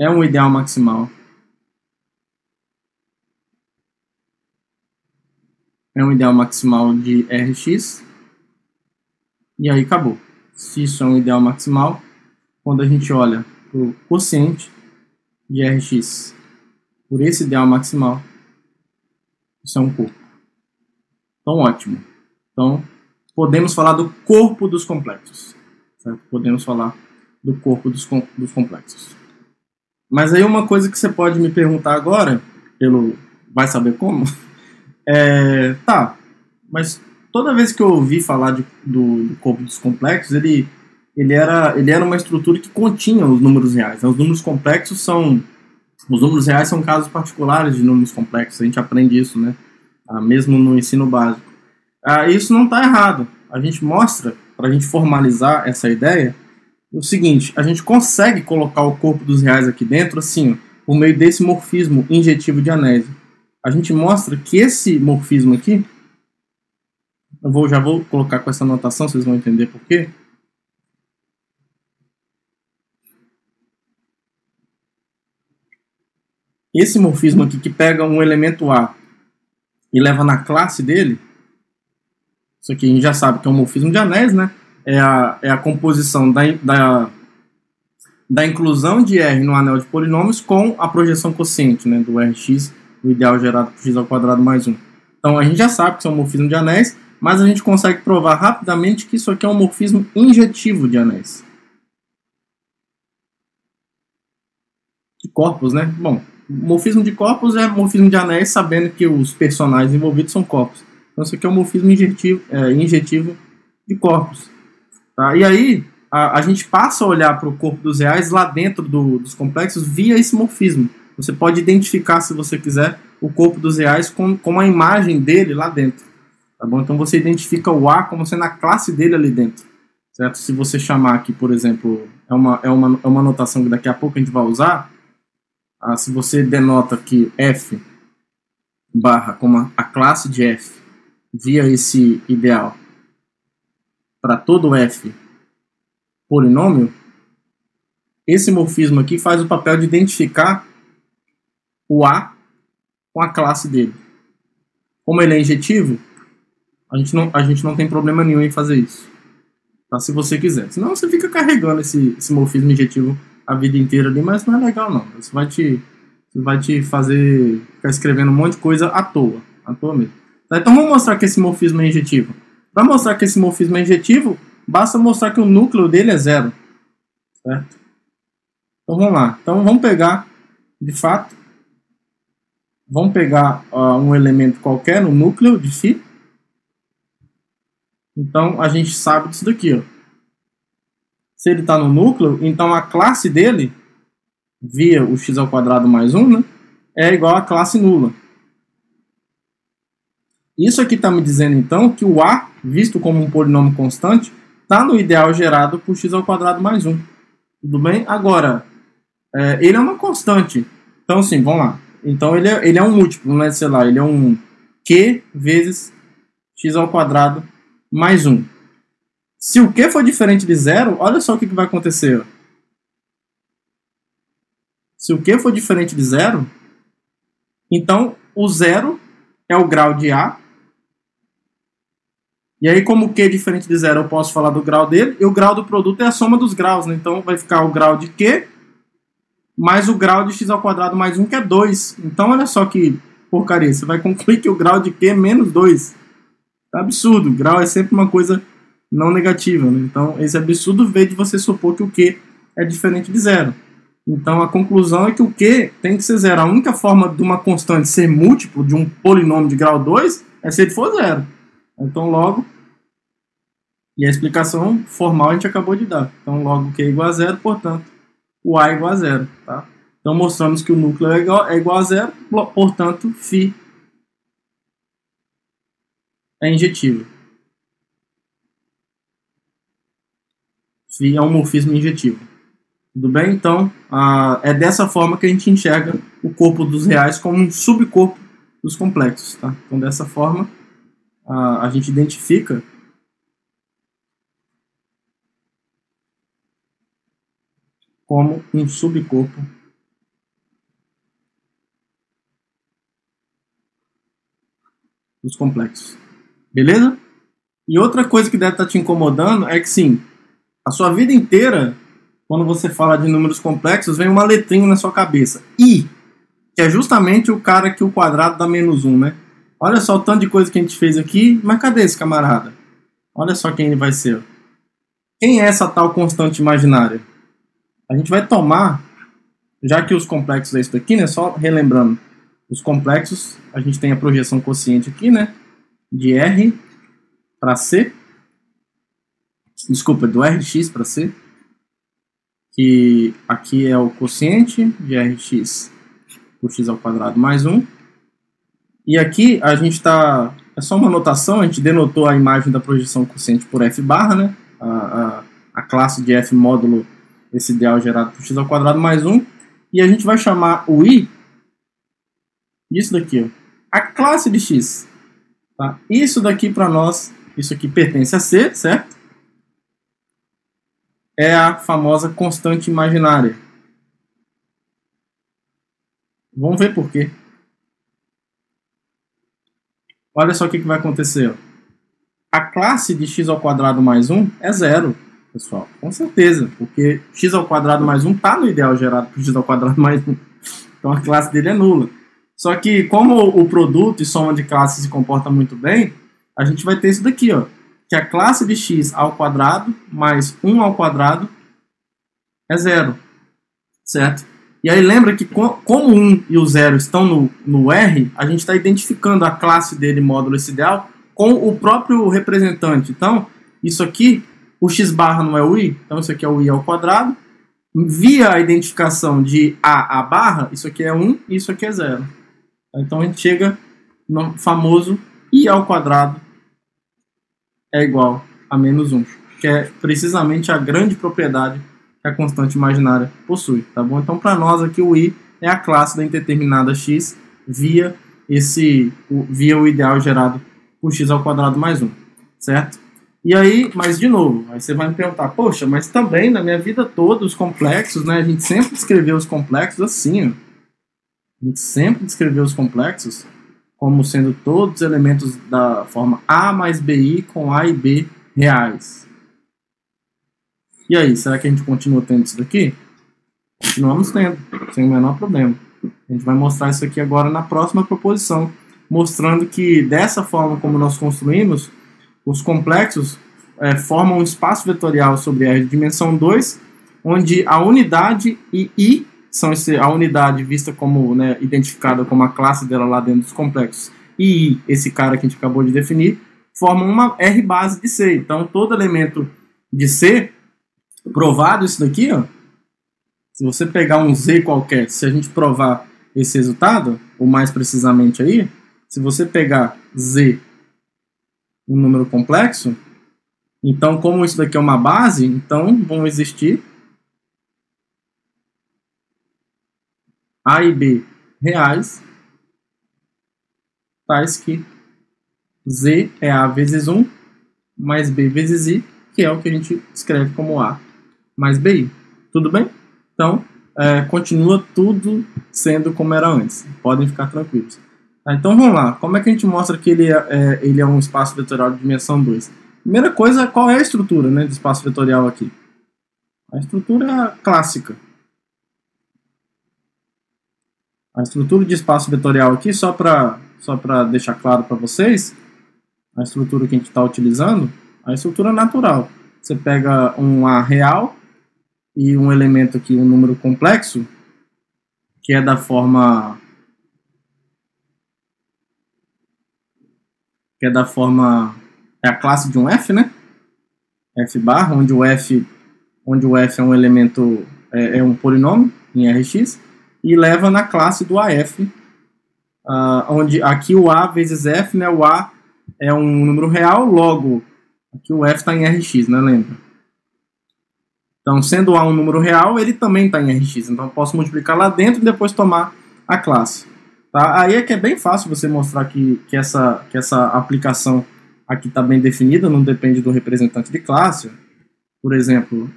é um ideal maximal. É um ideal maximal de Rx. E aí acabou. Se isso é um ideal maximal, quando a gente olha para o quociente de Rx por esse ideal maximal, isso é um corpo. Então, ótimo. Então, podemos falar do corpo dos complexos. Certo? Podemos falar do corpo dos complexos. Mas aí uma coisa que você pode me perguntar agora, vai saber como, tá, mas toda vez que eu ouvi falar do corpo dos complexos, ele era uma estrutura que continha os números reais. Né? Os números reais são casos particulares de números complexos, a gente aprende isso, né? Mesmo no ensino básico. Isso não está errado. A gente mostra, para a gente formalizar essa ideia, o seguinte: a gente consegue colocar o corpo dos reais aqui dentro, assim, por meio desse morfismo injetivo de anésio. A gente mostra que esse morfismo aqui, já vou colocar com essa notação, vocês vão entender por quê. Esse morfismo aqui que pega um elemento A e leva na classe dele, isso aqui a gente já sabe que é um morfismo de anéis, né? É a composição da inclusão de R no anel de polinômios com a projeção quociente, né, do Rx, o ideal gerado por x² mais 1. Então a gente já sabe que isso é um morfismo de anéis, mas a gente consegue provar rapidamente que isso aqui é um morfismo injetivo de anéis. De corpos, né? Bom, morfismo de corpos é morfismo de anéis, sabendo que os personagens envolvidos são corpos. Então isso aqui é um morfismo injetivo de corpos. Tá? E aí a gente passa a olhar para o corpo dos reais lá dentro dos complexos via esse morfismo. Você pode identificar, se você quiser, o corpo dos reais com a imagem dele lá dentro. Tá bom? Então você identifica o A como sendo a classe dele ali dentro. Certo? Se você chamar aqui, por exemplo, é uma notação que daqui a pouco a gente vai usar. Se você denota que F barra como a classe de F via esse ideal para todo F polinômio, esse morfismo aqui faz o papel de identificar o A com a classe dele. Como ele é injetivo, a gente não tem problema nenhum em fazer isso. Tá? Se você quiser. Senão você fica carregando esse morfismo injetivo a vida inteira ali, mas não é legal não. Isso vai te fazer ficar escrevendo um monte de coisa à toa mesmo. Então vamos mostrar que esse morfismo é injetivo. Para mostrar que esse morfismo é injetivo, basta mostrar que o núcleo dele é zero. Certo? Então vamos lá. Então vamos pegar, de fato, um elemento qualquer no núcleo de φ. Então a gente sabe disso daqui, ó. Se ele está no núcleo, então a classe dele, via o x² mais 1, né, é igual à classe nula. Isso aqui está me dizendo, então, que o A, visto como um polinômio constante, está no ideal gerado por x² mais 1. Tudo bem? Agora, ele é uma constante. Então, sim, vamos lá. Então, ele é um múltiplo, né? Sei lá, ele é um Q vezes x² mais 1. Se o Q for diferente de zero, olha só o que vai acontecer. Se o Q for diferente de zero, então o zero é o grau de A. E aí, como o Q é diferente de zero, eu posso falar do grau dele. E o grau do produto é a soma dos graus, né? Então vai ficar o grau de Q mais o grau de x² mais 1, que é 2. Então olha só que porcaria. Você vai concluir que o grau de Q é menos 2. É absurdo. O grau é sempre uma coisa não negativa, né? Então, esse absurdo veio de você supor que o Q é diferente de zero. Então, a conclusão é que o Q tem que ser zero. A única forma de uma constante ser múltiplo de um polinômio de grau 2 é se ele for zero. Então, logo, e a explicação formal a gente acabou de dar. Então, logo Q é igual a zero, portanto, o A é igual a zero. Tá? Então, mostramos que o núcleo é igual a zero, portanto, φ é injetivo. Φ é um morfismo injetivo. Tudo bem? Então, é dessa forma que a gente enxerga o corpo dos reais como um subcorpo dos complexos. Tá? Então, dessa forma, a gente identifica como um subcorpo dos complexos. Beleza? E outra coisa que deve estar te incomodando é que, sim, a sua vida inteira, quando você fala de números complexos, vem uma letrinha na sua cabeça. I, que é justamente o cara que o quadrado dá menos 1, né? Olha só o tanto de coisa que a gente fez aqui, mas cadê esse camarada? Olha só quem ele vai ser. Quem é essa tal constante imaginária? A gente vai tomar, já que os complexos é isso daqui, né? Só relembrando, os complexos, a gente tem a projeção quociente aqui, né? De R para C. Desculpa, do Rx para C. Que aqui é o quociente de Rx por x ao quadrado mais 1. E aqui a gente está... É só uma notação, a gente denotou a imagem da projeção quociente por f barra, né? A classe de f módulo esse ideal gerado por x ao quadrado mais 1. E a gente vai chamar o i disso daqui, ó, a classe de x. Tá? Isso daqui para nós, isso aqui pertence a C, certo? É a famosa constante imaginária. Vamos ver por quê. Olha só o que vai acontecer. Ó. A classe de x ao quadrado mais 1 é zero, pessoal. Com certeza, porque x ao quadrado mais 1 está no ideal gerado por x ao quadrado mais 1. Então a classe dele é nula. Só que como o produto e soma de classes se comporta muito bem, a gente vai ter isso daqui, ó, que a classe de x ao quadrado mais 1 ao quadrado é zero, certo? E aí lembra que como o 1 e o 0 estão no R, a gente está identificando a classe dele módulo esse ideal com o próprio representante. Então, isso aqui, o x barra não é o i, então isso aqui é o i ao quadrado. Via a identificação de a barra, isso aqui é 1 e isso aqui é 0. Então a gente chega no famoso i ao quadrado é igual a menos 1, que é precisamente a grande propriedade que a constante imaginária possui, tá bom? Então para nós aqui o i é a classe da indeterminada x via o ideal gerado por x ao quadrado mais 1, certo? E aí, mas de novo, aí você vai me perguntar, poxa, mas também na minha vida toda os complexos, né? A gente sempre descreveu os complexos assim, ó. A gente sempre descreveu os complexos como sendo todos elementos da forma A mais BI com A e B reais. E aí, será que a gente continua tendo isso daqui? Continuamos tendo, sem o menor problema. A gente vai mostrar isso aqui agora na próxima proposição, mostrando que dessa forma como nós construímos, os complexos formam um espaço vetorial sobre R de dimensão 2, onde a unidade e I são a unidade vista como, né, identificada como a classe dela lá dentro dos complexos, e I, esse cara que a gente acabou de definir, formam uma R base de C. Então, todo elemento de C, provado isso daqui, ó, se você pegar um Z qualquer, se a gente provar esse resultado, ou mais precisamente aí, se você pegar Z, um número complexo, então, como isso daqui é uma base, então vão existir A e B reais, tais que Z é A vezes 1 mais B vezes I, que é o que a gente escreve como A mais BI. Tudo bem? Então, continua tudo sendo como era antes. Podem ficar tranquilos. Então, vamos lá. Como é que a gente mostra que ele é um espaço vetorial de dimensão 2? Primeira coisa, qual é a estrutura, né, do espaço vetorial aqui? A estrutura clássica. A estrutura de espaço vetorial aqui, só para deixar claro para vocês, a estrutura que a gente está utilizando A estrutura natural. Você pega um A real e um elemento aqui, um número complexo, que é da forma... é a classe de um F, né? F bar, onde o F é um elemento, é um polinômio em Rx, e leva na classe do AF, onde aqui o A vezes F, né? O A é um número real, logo aqui o F está em Rx, né? Lembra? Então, sendo A um número real, ele também está em Rx. Então, eu posso multiplicar lá dentro e depois tomar a classe. Tá? Aí é que é bem fácil você mostrar que essa aplicação aqui está bem definida, não depende do representante de classe. Por exemplo,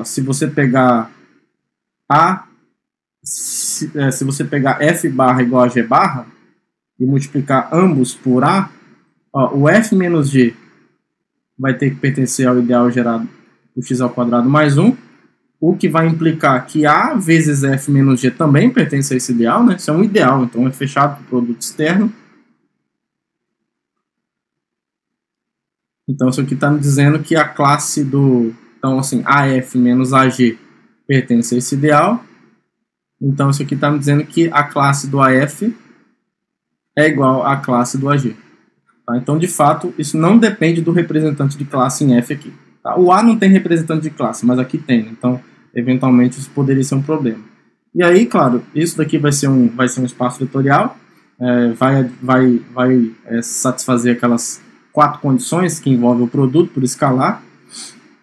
se você pegar se você pegar F barra igual a G barra e multiplicar ambos por A, o F menos G vai ter que pertencer ao ideal gerado por x ao quadrado mais 1, o que vai implicar que A vezes F menos G também pertence a esse ideal, né? Isso é um ideal, então é fechado para o produto externo. Então isso aqui está me dizendo que a classe do... Então assim, AF menos AG pertence a esse ideal. Então isso aqui está me dizendo que a classe do AF é igual à classe do AG. Tá? Então de fato isso não depende do representante de classe em F aqui. Tá? O A não tem representante de classe, mas aqui tem. Então eventualmente isso poderia ser um problema. E aí, claro, isso daqui vai ser um espaço vetorial. Vai satisfazer aquelas 4 condições que envolvem o produto por escalar,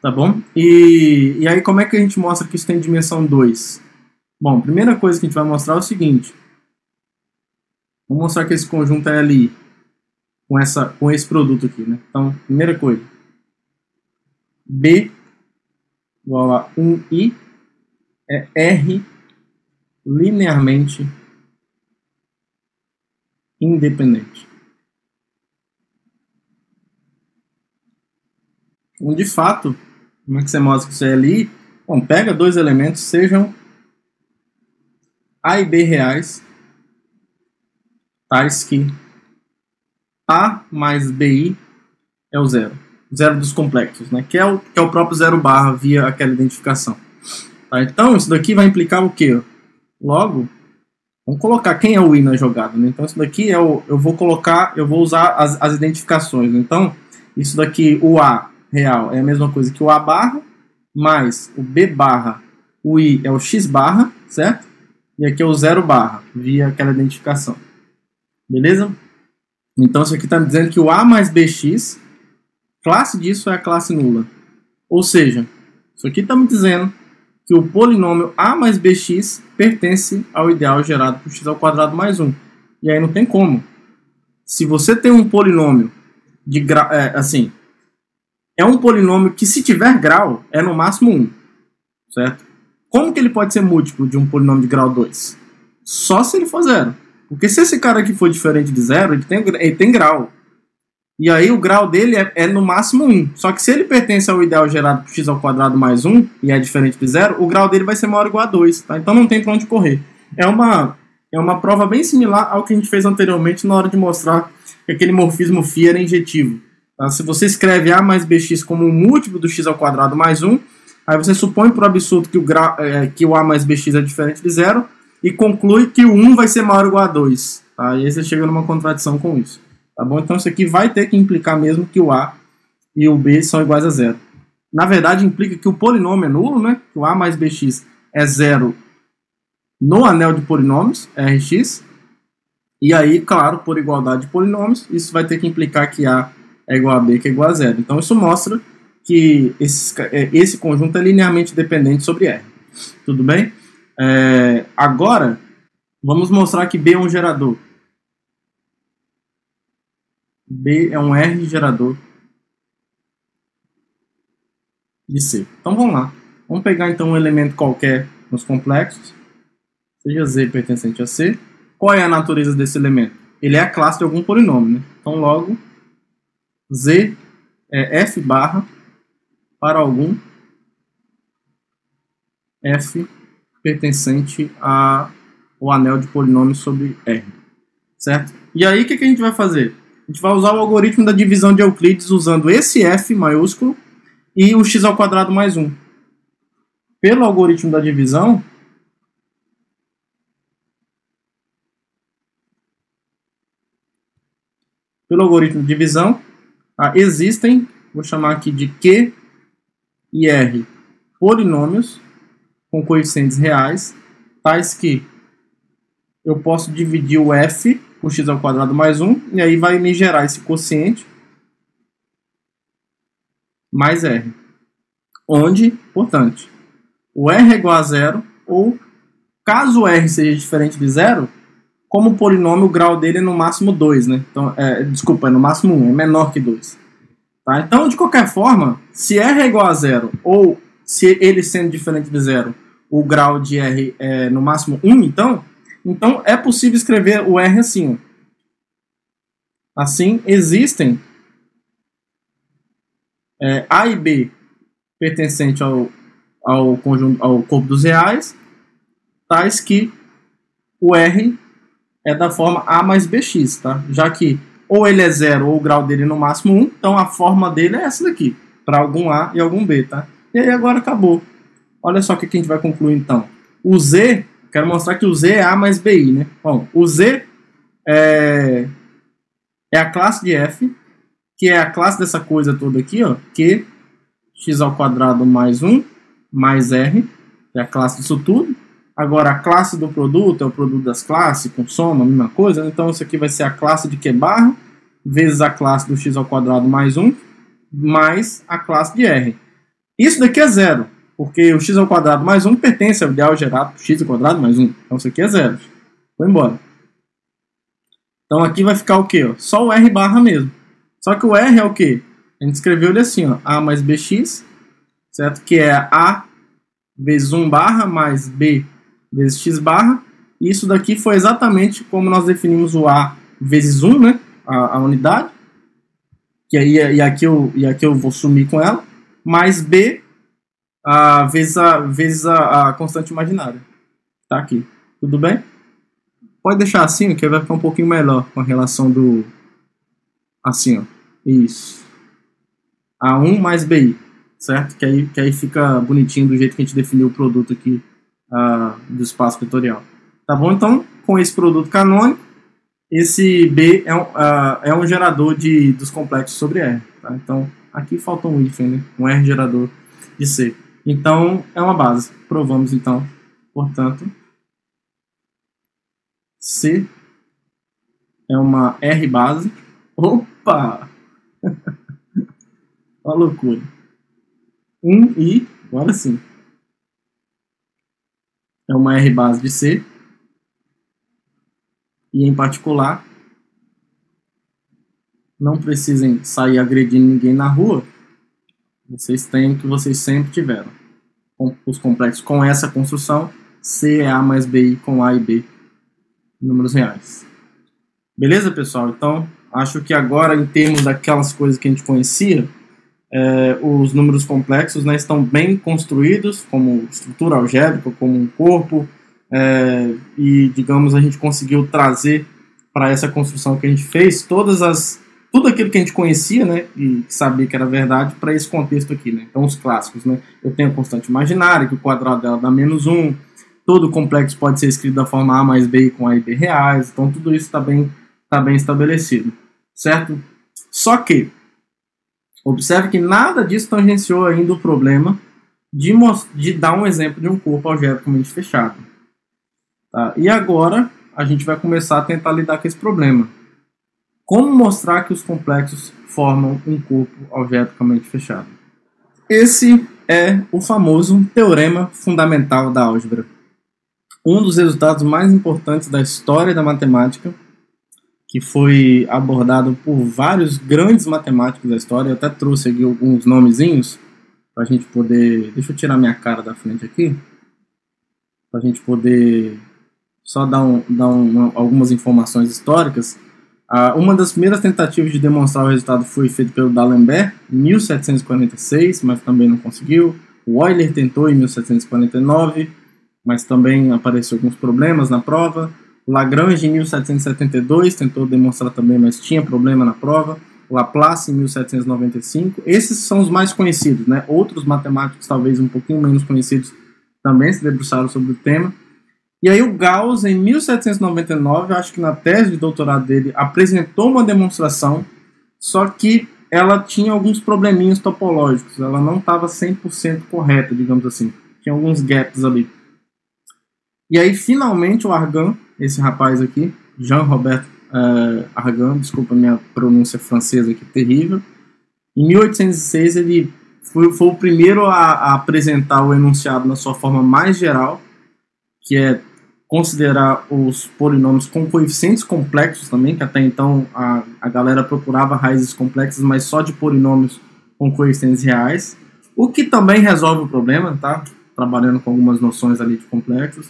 tá bom? E aí como é que a gente mostra que isso tem dimensão 2? Bom, a primeira coisa que a gente vai mostrar é o seguinte. Vamos mostrar que esse conjunto é LI com esse produto aqui, né? Então, primeira coisa, B igual a 1i é R linearmente independente. Então, de fato, como é que você mostra que isso é LI? Bom, pega 2 elementos, sejam A e B reais, tais que A mais BI é o zero. Zero dos complexos, né? que é o próprio zero barra via aquela identificação. Tá? Então, isso daqui vai implicar o quê? Logo, vamos colocar quem é o I na jogada. Né? Então, isso daqui eu vou usar as identificações. Então, isso daqui, o A real é a mesma coisa que o A barra, mais o B barra, o I é o X barra, certo? E aqui é o zero barra, via aquela identificação. Beleza? Então, isso aqui está me dizendo que o A mais BX, classe disso é a classe nula. Ou seja, isso aqui está me dizendo que o polinômio A mais BX pertence ao ideal gerado por x ao quadrado mais 1. E aí não tem como. Se você tem um polinômio de grau... é um polinômio que, se tiver grau, é no máximo 1. Certo? Como que ele pode ser múltiplo de um polinômio de grau 2? Só se ele for zero. Porque se esse cara aqui for diferente de zero, ele tem grau. E aí o grau dele é no máximo 1. Só que se ele pertence ao ideal gerado por x ao quadrado mais 1, e é diferente de zero, o grau dele vai ser maior ou igual a 2. Tá? Então não tem para onde correr. É uma prova bem similar ao que a gente fez anteriormente na hora de mostrar que aquele morfismo φ era injetivo. Tá? Se você escreve A mais BX como um múltiplo do x ao quadrado mais 1, aí você supõe por absurdo que o A mais BX é diferente de zero e conclui que o 1 vai ser maior ou igual a 2. Tá? E aí você chega numa contradição com isso. Tá bom? Então isso aqui vai ter que implicar mesmo que o A e o B são iguais a zero. Na verdade, implica que o polinômio é nulo, né? Que o A mais BX é zero no anel de polinômios, Rx. E aí, claro, por igualdade de polinômios, isso vai ter que implicar que A é igual a B, que é igual a zero. Então isso mostra que esse conjunto é linearmente dependente sobre R. Tudo bem? Agora, vamos mostrar que B é um gerador. B é um R gerador de C. Então vamos lá. Vamos pegar então um elemento qualquer nos complexos, seja Z pertencente a C. Qual é a natureza desse elemento? Ele é a classe de algum polinômio. Né? Então logo, Z é F barra para algum F pertencente ao anel de polinômios sobre R. Certo? E aí o que a gente vai fazer? A gente vai usar o algoritmo da divisão de Euclides usando esse f maiúsculo e o x² mais 1. Pelo algoritmo da divisão, existem, vou chamar aqui de Q e R, polinômios com coeficientes reais, tais que eu posso dividir o f por x² mais 1, e aí vai me gerar esse quociente mais R. Onde, portanto, o R é igual a zero, ou caso o R seja diferente de zero, como o polinômio, o grau dele é no máximo 2, né? Então, desculpa, é no máximo 1, é menor que 2. Tá? Então, de qualquer forma, se R é igual a zero, ou se ele sendo diferente de zero, o grau de R é no máximo 1, então é possível escrever o R assim. Assim, existem A e B pertencente ao corpo dos reais, tais que o R é da forma A mais BX, tá? Já que ou ele é zero ou o grau dele é no máximo 1, então a forma dele é essa daqui, para algum A e algum B, tá? E aí agora acabou. Olha só o que a gente vai concluir então. O Z, quero mostrar que o Z é A mais BI, né? Bom, o Z é a classe de F, que é a classe dessa coisa toda aqui, ó, que x² mais 1 mais R, que é a classe disso tudo. Agora, a classe do produto é o produto das classes, com soma, a mesma coisa. Então, isso aqui vai ser a classe de Q barra vezes a classe do x² mais 1 mais a classe de R. Isso daqui é zero, porque o x² mais 1 pertence ao ideal gerado por x² mais 1. Então, isso aqui é zero. Foi embora. Então, aqui vai ficar o quê? Ó? Só o R barra mesmo. Só que o R é o quê? A gente escreveu ele assim, ó, A mais BX, certo? Que é A vezes 1 barra mais B vezes x barra. E isso daqui foi exatamente como nós definimos o A vezes 1, né? A unidade. Que aí, e aqui eu vou sumir com ela. Mais B vezes a constante imaginária. Tá aqui. Tudo bem? Pode deixar assim, que vai ficar um pouquinho melhor com a relação do... Assim, ó. Isso. A1 mais BI. Certo? Que aí fica bonitinho do jeito que a gente definiu o produto aqui do espaço vetorial. Tá bom? Então, com esse produto canônico, esse B é um gerador dos complexos sobre R. Tá? Então, aqui falta um hífen, né? Um R gerador de C. Então, é uma base. Provamos, então, portanto, C é uma R base. Opa! Uma loucura. E, agora sim. É uma R base de C. E, em particular, não precisem sair agredindo ninguém na rua. Vocês têm o que vocês sempre tiveram. Os complexos com essa construção, C é A mais BI com A e B, números reais. Beleza, pessoal? Então, acho que agora, em termos daquelas coisas que a gente conhecia, os números complexos, né, estão bem construídos, como estrutura algébrica, como um corpo, e, digamos, a gente conseguiu trazer para essa construção que a gente fez tudo aquilo que a gente conhecia, né, e sabia que era verdade, para esse contexto aqui, né? Então, os clássicos, né? Eu tenho a constante imaginária, que o quadrado dela dá -1, todo complexo pode ser escrito da forma A mais B com A e B reais, então tudo isso está bem estabelecido, certo? Só que, observe que nada disso tangenciou ainda o problema de dar um exemplo de um corpo algebricamente fechado. Tá? E agora, a gente vai começar a tentar lidar com esse problema. Como mostrar que os complexos formam um corpo algebricamente fechado? Esse é o famoso teorema fundamental da álgebra. Um dos resultados mais importantes da história da matemática, que foi abordado por vários grandes matemáticos da história. Eu até trouxe aqui alguns nomezinhos para a gente poder... Deixa eu tirar minha cara da frente aqui, para a gente poder só dar algumas informações históricas. Uma das primeiras tentativas de demonstrar o resultado foi feita pelo D'Alembert em 1746, mas também não conseguiu. O Euler tentou em 1749, mas também apareceu alguns problemas na prova. Lagrange, em 1772, tentou demonstrar também, mas tinha problema na prova. Laplace, em 1795. Esses são os mais conhecidos, né? Outros matemáticos, talvez um pouquinho menos conhecidos, também se debruçaram sobre o tema. E aí o Gauss, em 1799, acho que na tese de doutorado dele, apresentou uma demonstração, só que ela tinha alguns probleminhas topológicos, ela não estava 100% correta, digamos assim. Tinha alguns gaps ali. E aí, finalmente, o Argand, esse rapaz aqui, Jean-Robert Argand, desculpa a minha pronúncia francesa aqui, terrível, em 1806 ele foi o primeiro a apresentar o enunciado na sua forma mais geral, que é considerar os polinômios com coeficientes complexos também, que até então a galera procurava raízes complexas, mas só de polinômios com coeficientes reais, o que também resolve o problema, tá? Trabalhando com algumas noções ali de complexos,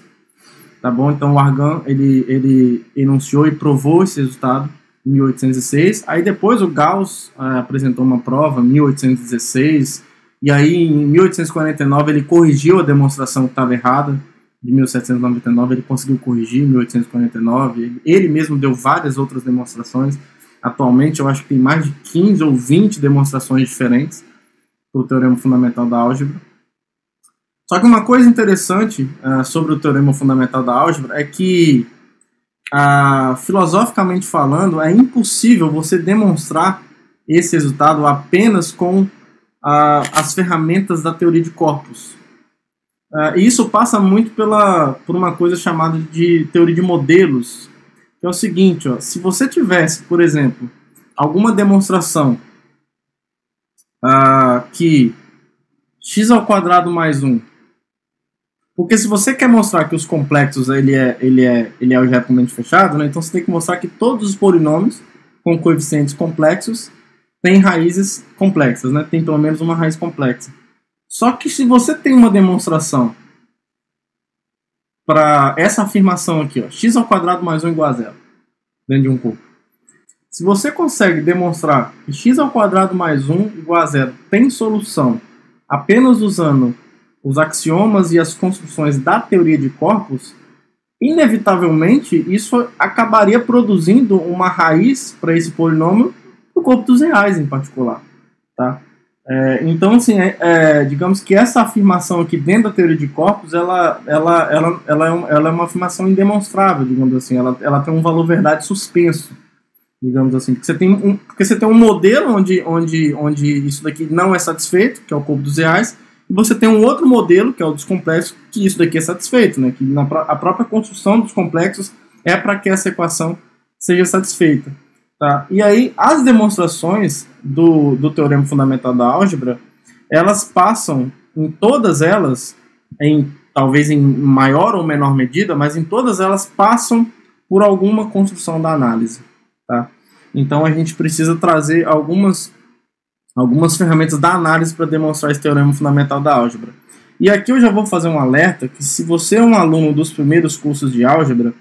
tá bom? Então o Argand, ele enunciou e provou esse resultado em 1806, aí depois o Gauss apresentou uma prova em 1816, e aí em 1849 ele corrigiu a demonstração que estava errada, de 1799, ele conseguiu corrigir em 1849, ele mesmo deu várias outras demonstrações. Atualmente eu acho que tem mais de 15 ou 20 demonstrações diferentes para o Teorema Fundamental da Álgebra. Só que uma coisa interessante sobre o Teorema Fundamental da Álgebra é que, filosoficamente falando, é impossível você demonstrar esse resultado apenas com as ferramentas da teoria de corpos. E isso passa muito por uma coisa chamada de teoria de modelos, que é o seguinte, ó, se você tivesse, por exemplo, alguma demonstração que x² mais 1, porque se você quer mostrar que os complexos ele é algebricamente fechado, né, então você tem que mostrar que todos os polinômios com coeficientes complexos têm raízes complexas, né, tem pelo menos uma raiz complexa. Só que se você tem uma demonstração para essa afirmação aqui, ó, x² mais 1 igual a 0, dentro de um cubo. Se você consegue demonstrar que x² mais 1 igual a 0 tem solução apenas usando os axiomas e as construções da teoria de corpos, inevitavelmente isso acabaria produzindo uma raiz para esse polinômio do corpo dos reais em particular, tá? Então, assim, digamos que essa afirmação aqui dentro da teoria de corpos, ela é uma afirmação indemonstrável, digamos assim, ela tem um valor verdade suspenso, digamos assim, porque você tem um modelo onde isso daqui não é satisfeito, que é o corpo dos reais, e você tem um outro modelo, que é o dos complexos, que isso daqui é satisfeito, né, que a própria construção dos complexos é para que essa equação seja satisfeita. Tá? E aí, as demonstrações do Teorema Fundamental da Álgebra, elas passam, em todas elas, talvez em maior ou menor medida, mas em todas elas passam por alguma construção da análise. Tá? Então, a gente precisa trazer algumas ferramentas da análise para demonstrar esse Teorema Fundamental da Álgebra. E aqui eu já vou fazer um alerta que se você é um aluno dos primeiros cursos de álgebra,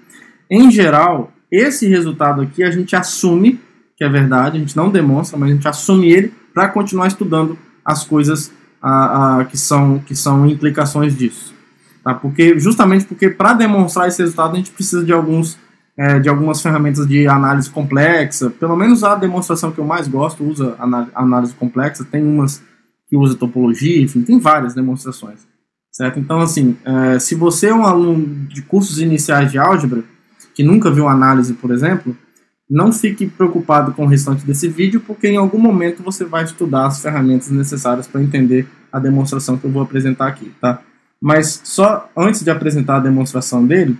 em geral, esse resultado aqui a gente assume que é verdade, a gente não demonstra, mas a gente assume ele para continuar estudando as coisas que são implicações disso. Tá? Justamente porque para demonstrar esse resultado a gente precisa de algumas ferramentas de análise complexa, pelo menos a demonstração que eu mais gosto usa análise complexa, tem umas que usa topologia, enfim, tem várias demonstrações. Certo? Então, assim, se você é um aluno de cursos iniciais de álgebra, que nunca viu análise, por exemplo, não fique preocupado com o restante desse vídeo, porque em algum momento você vai estudar as ferramentas necessárias para entender a demonstração que eu vou apresentar aqui, tá? Mas só antes de apresentar a demonstração dele,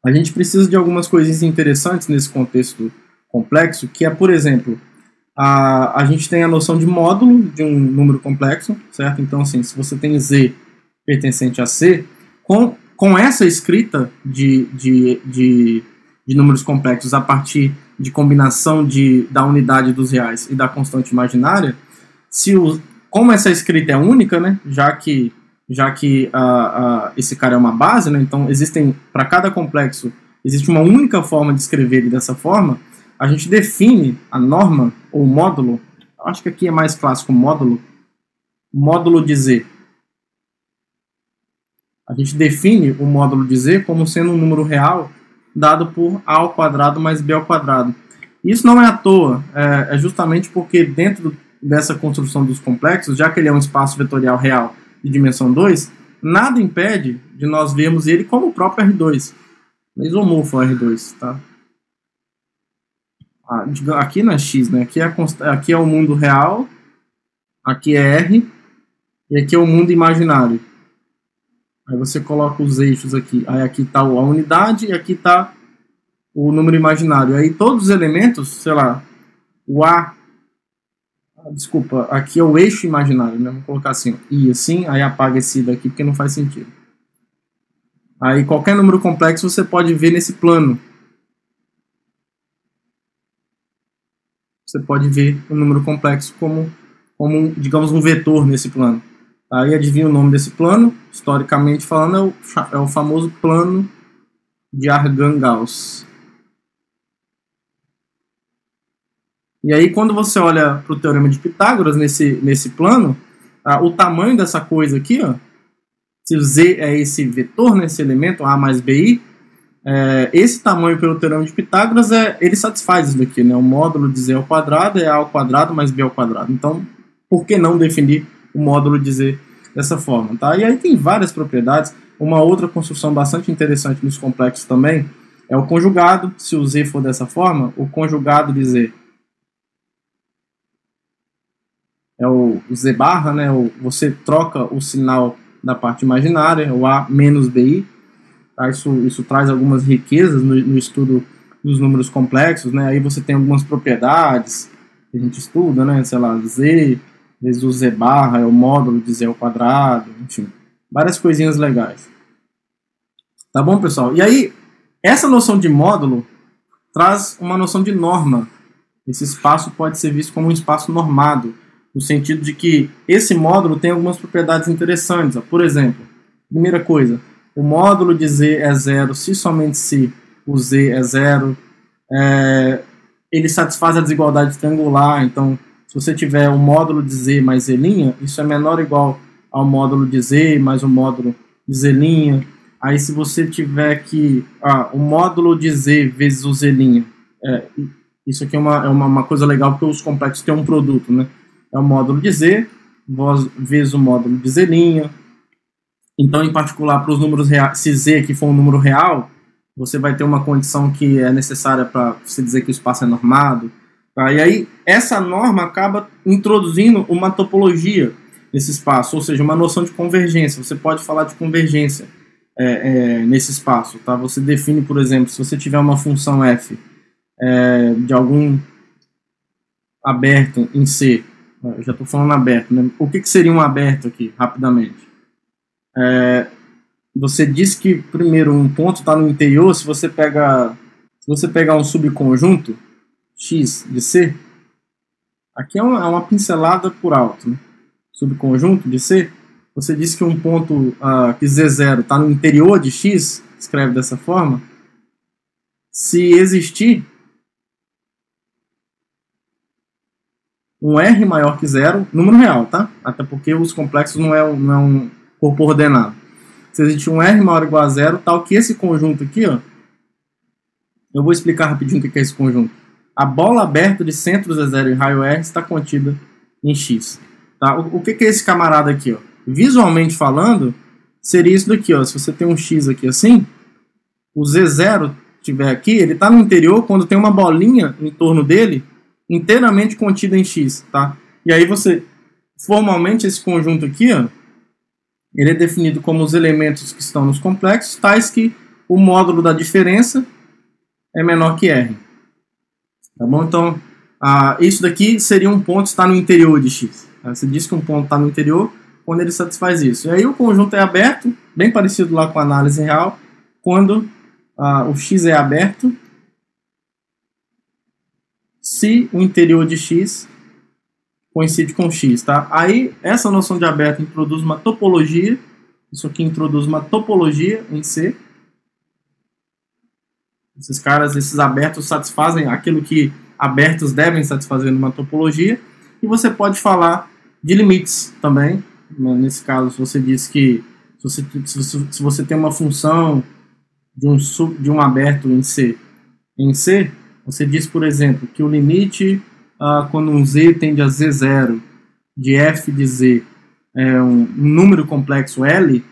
a gente precisa de algumas coisinhas interessantes nesse contexto complexo, que é, por exemplo, a gente tem a noção de módulo de um número complexo, certo? Então, assim, se você tem Z pertencente a C, com essa escrita de números complexos a partir de combinação da unidade dos reais e da constante imaginária, como essa escrita é única, né, já que esse cara é uma base, né, então para cada complexo existe uma única forma de escrever ele dessa forma, a gente define a norma ou módulo, acho que aqui é mais clássico módulo de Z. A gente define o módulo de Z como sendo um número real dado por A ao quadrado mais B ao quadrado. Isso não é à toa, é justamente porque dentro dessa construção dos complexos, já que ele é um espaço vetorial real de dimensão 2, nada impede de nós vermos ele como o próprio R2, isomorfo R2, tá? Aqui não é X, né? Aqui é o mundo real, aqui é R, e aqui é o mundo imaginário. Aí você coloca os eixos aqui, aí aqui está a unidade e aqui está o número imaginário. Aí todos os elementos, sei lá, o A, desculpa, aqui é o eixo imaginário, né? Vou colocar assim, I assim, aí apaga esse daqui porque não faz sentido. Aí qualquer número complexo você pode ver nesse plano. Você pode ver o número complexo como digamos, um vetor nesse plano. Aí adivinha o nome desse plano, historicamente falando, é o famoso plano de Argand-Gauss. E aí, quando você olha para o Teorema de Pitágoras nesse plano, o tamanho dessa coisa aqui, ó, se o Z é esse vetor, né, esse elemento, A mais BI, esse tamanho pelo Teorema de Pitágoras, ele satisfaz isso daqui, né? O módulo de Z ao quadrado é A ao quadrado mais B ao quadrado. Então, por que não definir o módulo de Z dessa forma, tá? E aí tem várias propriedades. Uma outra construção bastante interessante nos complexos também é o conjugado. Se o Z for dessa forma, o conjugado de Z é o Z barra, né? Você troca o sinal da parte imaginária, o A menos BI. Tá? Isso traz algumas riquezas no estudo dos números complexos, né? Aí você tem algumas propriedades que a gente estuda, né? Sei lá, Z vezes o Z barra é o módulo de Z ao quadrado, enfim, várias coisinhas legais. Tá bom, pessoal? E aí, essa noção de módulo traz uma noção de norma. Esse espaço pode ser visto como um espaço normado, no sentido de que esse módulo tem algumas propriedades interessantes. Por exemplo, primeira coisa, o módulo de Z é zero se somente se o Z é zero. Ele satisfaz a desigualdade triangular, então se você tiver o módulo de Z mais Z', isso é menor ou igual ao módulo de Z mais o módulo de Z'. Aí se você tiver aqui o módulo de Z vezes o Z', isso aqui é uma coisa legal porque os complexos têm um produto, né? É o módulo de Z vezes o módulo de Z'. Então, em particular, para os números reais, se Z aqui for um número real, você vai ter uma condição que é necessária para você dizer que o espaço é normado. Tá? E aí, essa norma acaba introduzindo uma topologia nesse espaço, ou seja, uma noção de convergência. Você pode falar de convergência nesse espaço. Tá? Você define, por exemplo, se você tiver uma função f de algum aberto em C, eu já estou falando aberto, né? O que seria um aberto aqui, rapidamente? Você diz que, primeiro, um ponto está no interior. Se você pegar um subconjunto X de C, aqui é uma pincelada por alto, né? Subconjunto de C, você diz que um ponto que Z0 está no interior de X, escreve dessa forma, se existir um R maior que zero, número real, tá? Até porque os complexos não é um corpo ordenado. Se existe um R maior ou igual a zero, tal que esse conjunto aqui, ó, eu vou explicar rapidinho o que é esse conjunto. A bola aberta de centro Z0 e raio R está contida em X. Tá? O que é esse camarada aqui? Ó? Visualmente falando, seria isso daqui. Ó. Se você tem um X aqui assim, o Z0 estiver aqui, ele está no interior quando tem uma bolinha em torno dele inteiramente contida em X. Tá? E aí você, formalmente, esse conjunto aqui, ó, ele é definido como os elementos que estão nos complexos, tais que o módulo da diferença é menor que R. Tá bom? Então, isso daqui seria um ponto que está no interior de X. Você diz que um ponto está no interior quando ele satisfaz isso. E aí o conjunto é aberto, bem parecido lá com a análise real, quando o X é aberto, se o interior de X coincide com X. Tá? Aí, essa noção de aberto introduz uma topologia. Isso aqui introduz uma topologia em C. Esses abertos satisfazem aquilo que abertos devem satisfazer numa topologia. E você pode falar de limites também. Nesse caso, se você diz que se você tem uma função de um aberto em C. Em C, você diz, por exemplo, que o limite quando um Z tende a Z0 de f de Z é um número complexo L,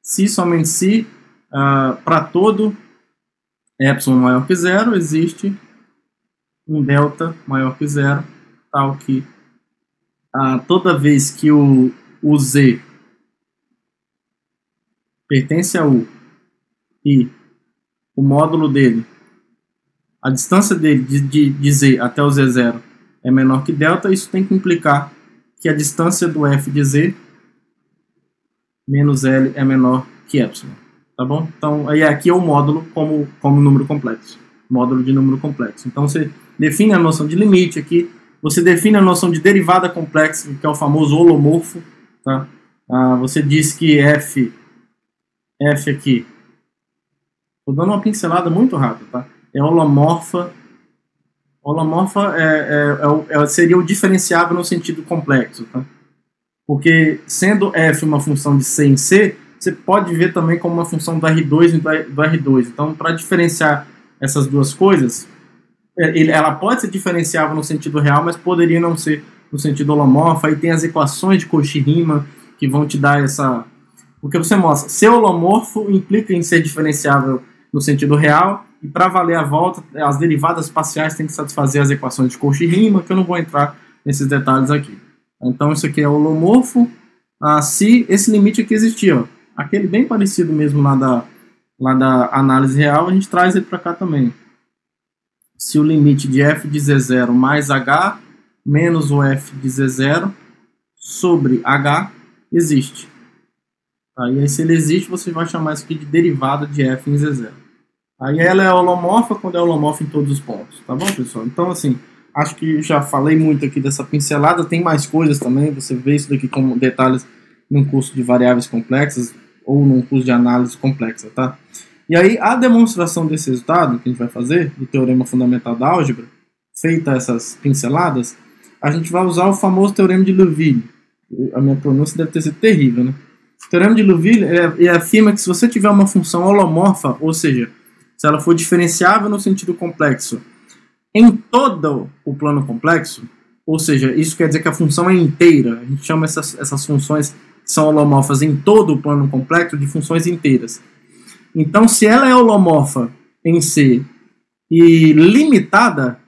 se somente se para todo epsilon maior que zero existe um delta maior que zero, tal que toda vez que o Z pertence a U e o módulo dele, a distância dele de Z até o Z0 é menor que delta, isso tem que implicar que a distância do f de Z menos L é menor que epsilon. Tá bom? Então, aí aqui é o módulo como número complexo. Módulo de número complexo. Então, você define a noção de limite aqui. Você define a noção de derivada complexa, que é o famoso holomorfo. Tá? Você diz que f aqui, estou dando uma pincelada muito rápida, tá? É holomorfa. Holomorfa seria o diferenciável no sentido complexo, tá? Porque sendo f uma função de C em C, você pode ver também como uma função do R2 e do R2. Então, para diferenciar essas duas coisas, ela pode ser diferenciável no sentido real, mas poderia não ser no sentido holomorfo. Aí tem as equações de Cauchy-Riemann que vão te dar essa... Porque você mostra, ser holomorfo implica em ser diferenciável no sentido real, e para valer a volta, as derivadas parciais têm que satisfazer as equações de Cauchy-Riemann, que eu não vou entrar nesses detalhes aqui. Então, isso aqui é holomorfo, se esse limite aqui existir, ó, aquele bem parecido mesmo lá da análise real, a gente traz ele para cá também. Se o limite de f de Z0 mais h menos o f de Z0 sobre h existe. Aí, se ele existe, você vai chamar isso aqui de derivada de f em Z0. Aí ela é holomorfa quando é holomorfa em todos os pontos. Tá bom, pessoal? Então, assim, acho que já falei muito aqui dessa pincelada. Tem mais coisas também. Você vê isso daqui como detalhes num curso de variáveis complexas ou num curso de análise complexa, tá? E aí, a demonstração desse resultado que a gente vai fazer, do teorema fundamental da álgebra, feita essas pinceladas, a gente vai usar o famoso teorema de Liouville. A minha pronúncia deve ter sido terrível, né? O teorema de Liouville afirma que se você tiver uma função holomorfa, ou seja, se ela for diferenciável no sentido complexo em todo o plano complexo, ou seja, isso quer dizer que a função é inteira, a gente chama essas funções que são holomorfas em todo o plano complexo de funções inteiras. Então, se ela é holomorfa em C e limitada,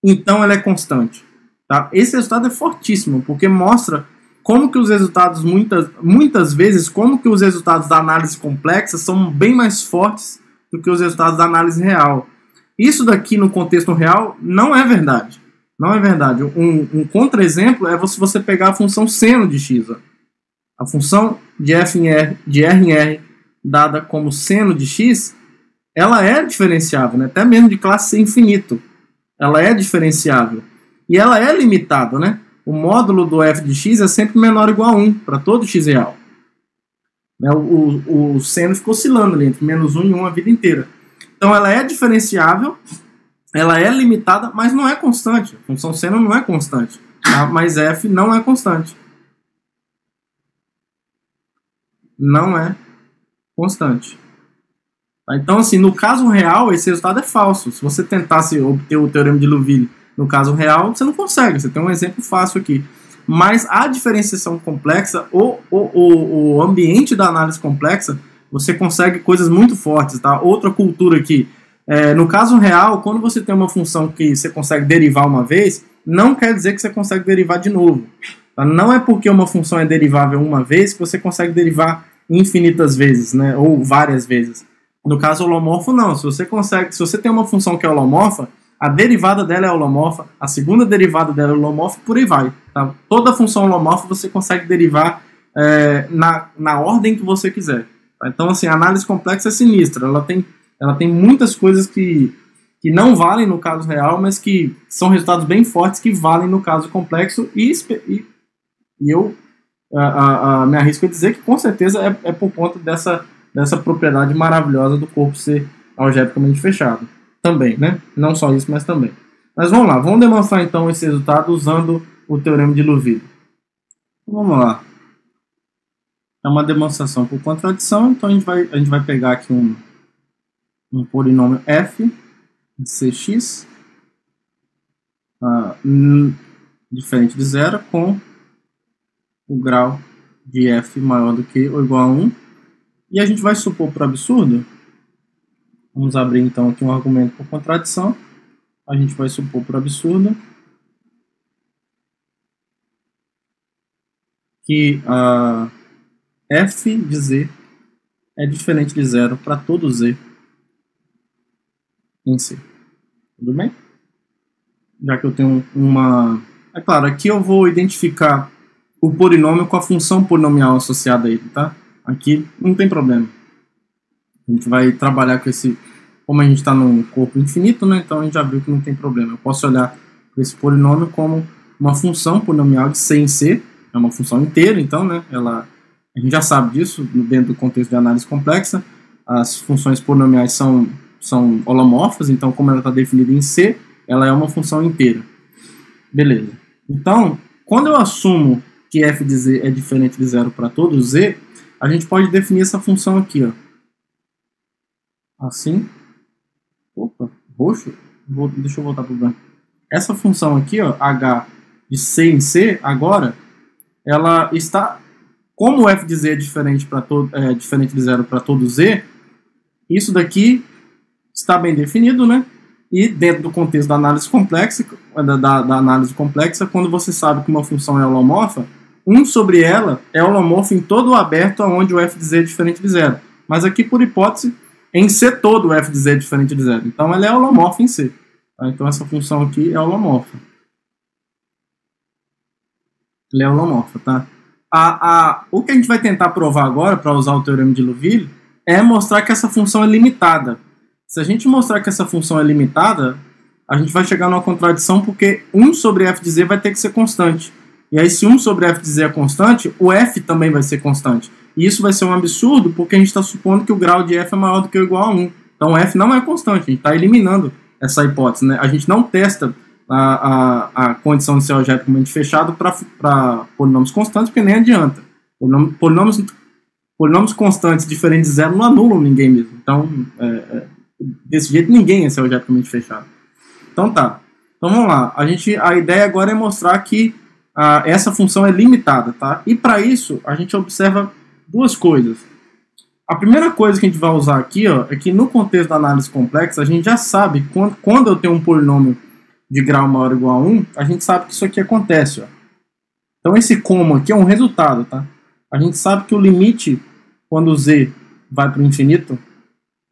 então ela é constante. Tá? Esse resultado é fortíssimo, porque mostra como que os resultados, muitas vezes, como que os resultados da análise complexa são bem mais fortes do que os resultados da análise real. Isso daqui, no contexto real, não é verdade. Não é verdade. Um contra-exemplo é se você pegar a função seno de x. Ó. A função de f em R, de R em R, dada como seno de x, ela é diferenciável, né? Até mesmo de classe infinito. Ela é diferenciável. E ela é limitada, né? O módulo do f de x é sempre menor ou igual a 1 para todo x real. O seno fica oscilando ali entre menos 1 e 1 a vida inteira. Então ela é diferenciável, ela é limitada, mas não é constante. A função seno não é constante. Tá? Mas f não é constante. Não é constante. Tá? Então, assim, no caso real, esse resultado é falso. Se você tentasse obter o teorema de Liouville no caso real, você não consegue. Você tem um exemplo fácil aqui. Mas a diferenciação complexa, o ambiente da análise complexa, você consegue coisas muito fortes. Tá? Outra cultura aqui. No caso real, quando você tem uma função que você consegue derivar uma vez, não quer dizer que você consegue derivar de novo. Tá? Não é porque uma função é derivável uma vez que você consegue derivar infinitas vezes, né? Ou várias vezes. No caso holomorfo, não. Se você tem uma função que é holomorfa, a derivada dela é holomorfa, a segunda derivada dela é holomorfa, por aí vai. Tá? Toda função holomorfa você consegue derivar na ordem que você quiser. Tá? Então, assim, a análise complexa é sinistra. Ela tem muitas coisas que não valem no caso real, mas que são resultados bem fortes que valem no caso complexo. E eu me arrisco a dizer que, com certeza, é por conta dessa propriedade maravilhosa do corpo ser algebricamente fechado. Também, né? Não só isso, mas também. Mas vamos lá, vamos demonstrar então esse resultado usando o teorema de Liouville. Vamos lá. É uma demonstração por contradição, então a gente vai pegar aqui um polinômio f de cx diferente de zero com o grau de f maior do que ou igual a 1. E a gente vai supor por absurdo, vamos abrir então aqui um argumento por contradição, a gente vai supor por absurdo que f de z é diferente de zero para todo z em C. Tudo bem? Já que eu tenho uma... É claro, aqui eu vou identificar o polinômio com a função polinomial associada a ele, tá? Aqui não tem problema. A gente vai trabalhar com esse... Como a gente está num corpo infinito, né? Então a gente já viu que não tem problema. Eu posso olhar para esse polinômio como uma função polinomial de C em C. É uma função inteira, então, né? A gente já sabe disso dentro do contexto de análise complexa. As funções polinomiais são holomorfas, então como ela está definida em C, ela é uma função inteira. Beleza. Então, quando eu assumo que f de z é diferente de zero para todo z, a gente pode definir essa função aqui, ó. Assim. Opa, roxo. Deixa eu voltar para o branco. Essa função aqui, ó, h de c em c, agora, ela está... Como f de z é diferente de zero para todo z, isso daqui está bem definido, né? E dentro do contexto da análise complexa, quando você sabe que uma função é holomorfa, 1 sobre ela é holomorfo em todo o aberto onde o f de z é diferente de zero. Mas aqui, por hipótese, em C todo o f de z é diferente de zero. Então ela é holomorfa em C. Tá? Então essa função aqui é holomorfa. Ela é holomorfa, tá? O que a gente vai tentar provar agora, para usar o teorema de Liouville, é mostrar que essa função é limitada. Se a gente mostrar que essa função é limitada, a gente vai chegar numa contradição, porque 1 sobre f de z vai ter que ser constante. E aí, se 1 sobre f de z é constante, o f também vai ser constante. E isso vai ser um absurdo, porque a gente está supondo que o grau de f é maior do que ou igual a 1. Então, f não é constante, a gente está eliminando essa hipótese, né? A gente não testa a condição de ser algebricamente fechado para polinômios constantes, porque nem adianta. Polinômios constantes diferentes de zero não anulam ninguém mesmo. Então, desse jeito, ninguém é ser algebricamente fechado. Então tá. Então vamos lá. A ideia agora é mostrar que essa função é limitada, tá? E para isso, a gente observa duas coisas. A primeira coisa que a gente vai usar aqui, ó, é que no contexto da análise complexa, a gente já sabe, quando eu tenho um polinômio de grau maior ou igual a 1, a gente sabe que isso aqui acontece, ó. Então esse como aqui é um resultado, tá? A gente sabe que o limite, quando z vai para o infinito,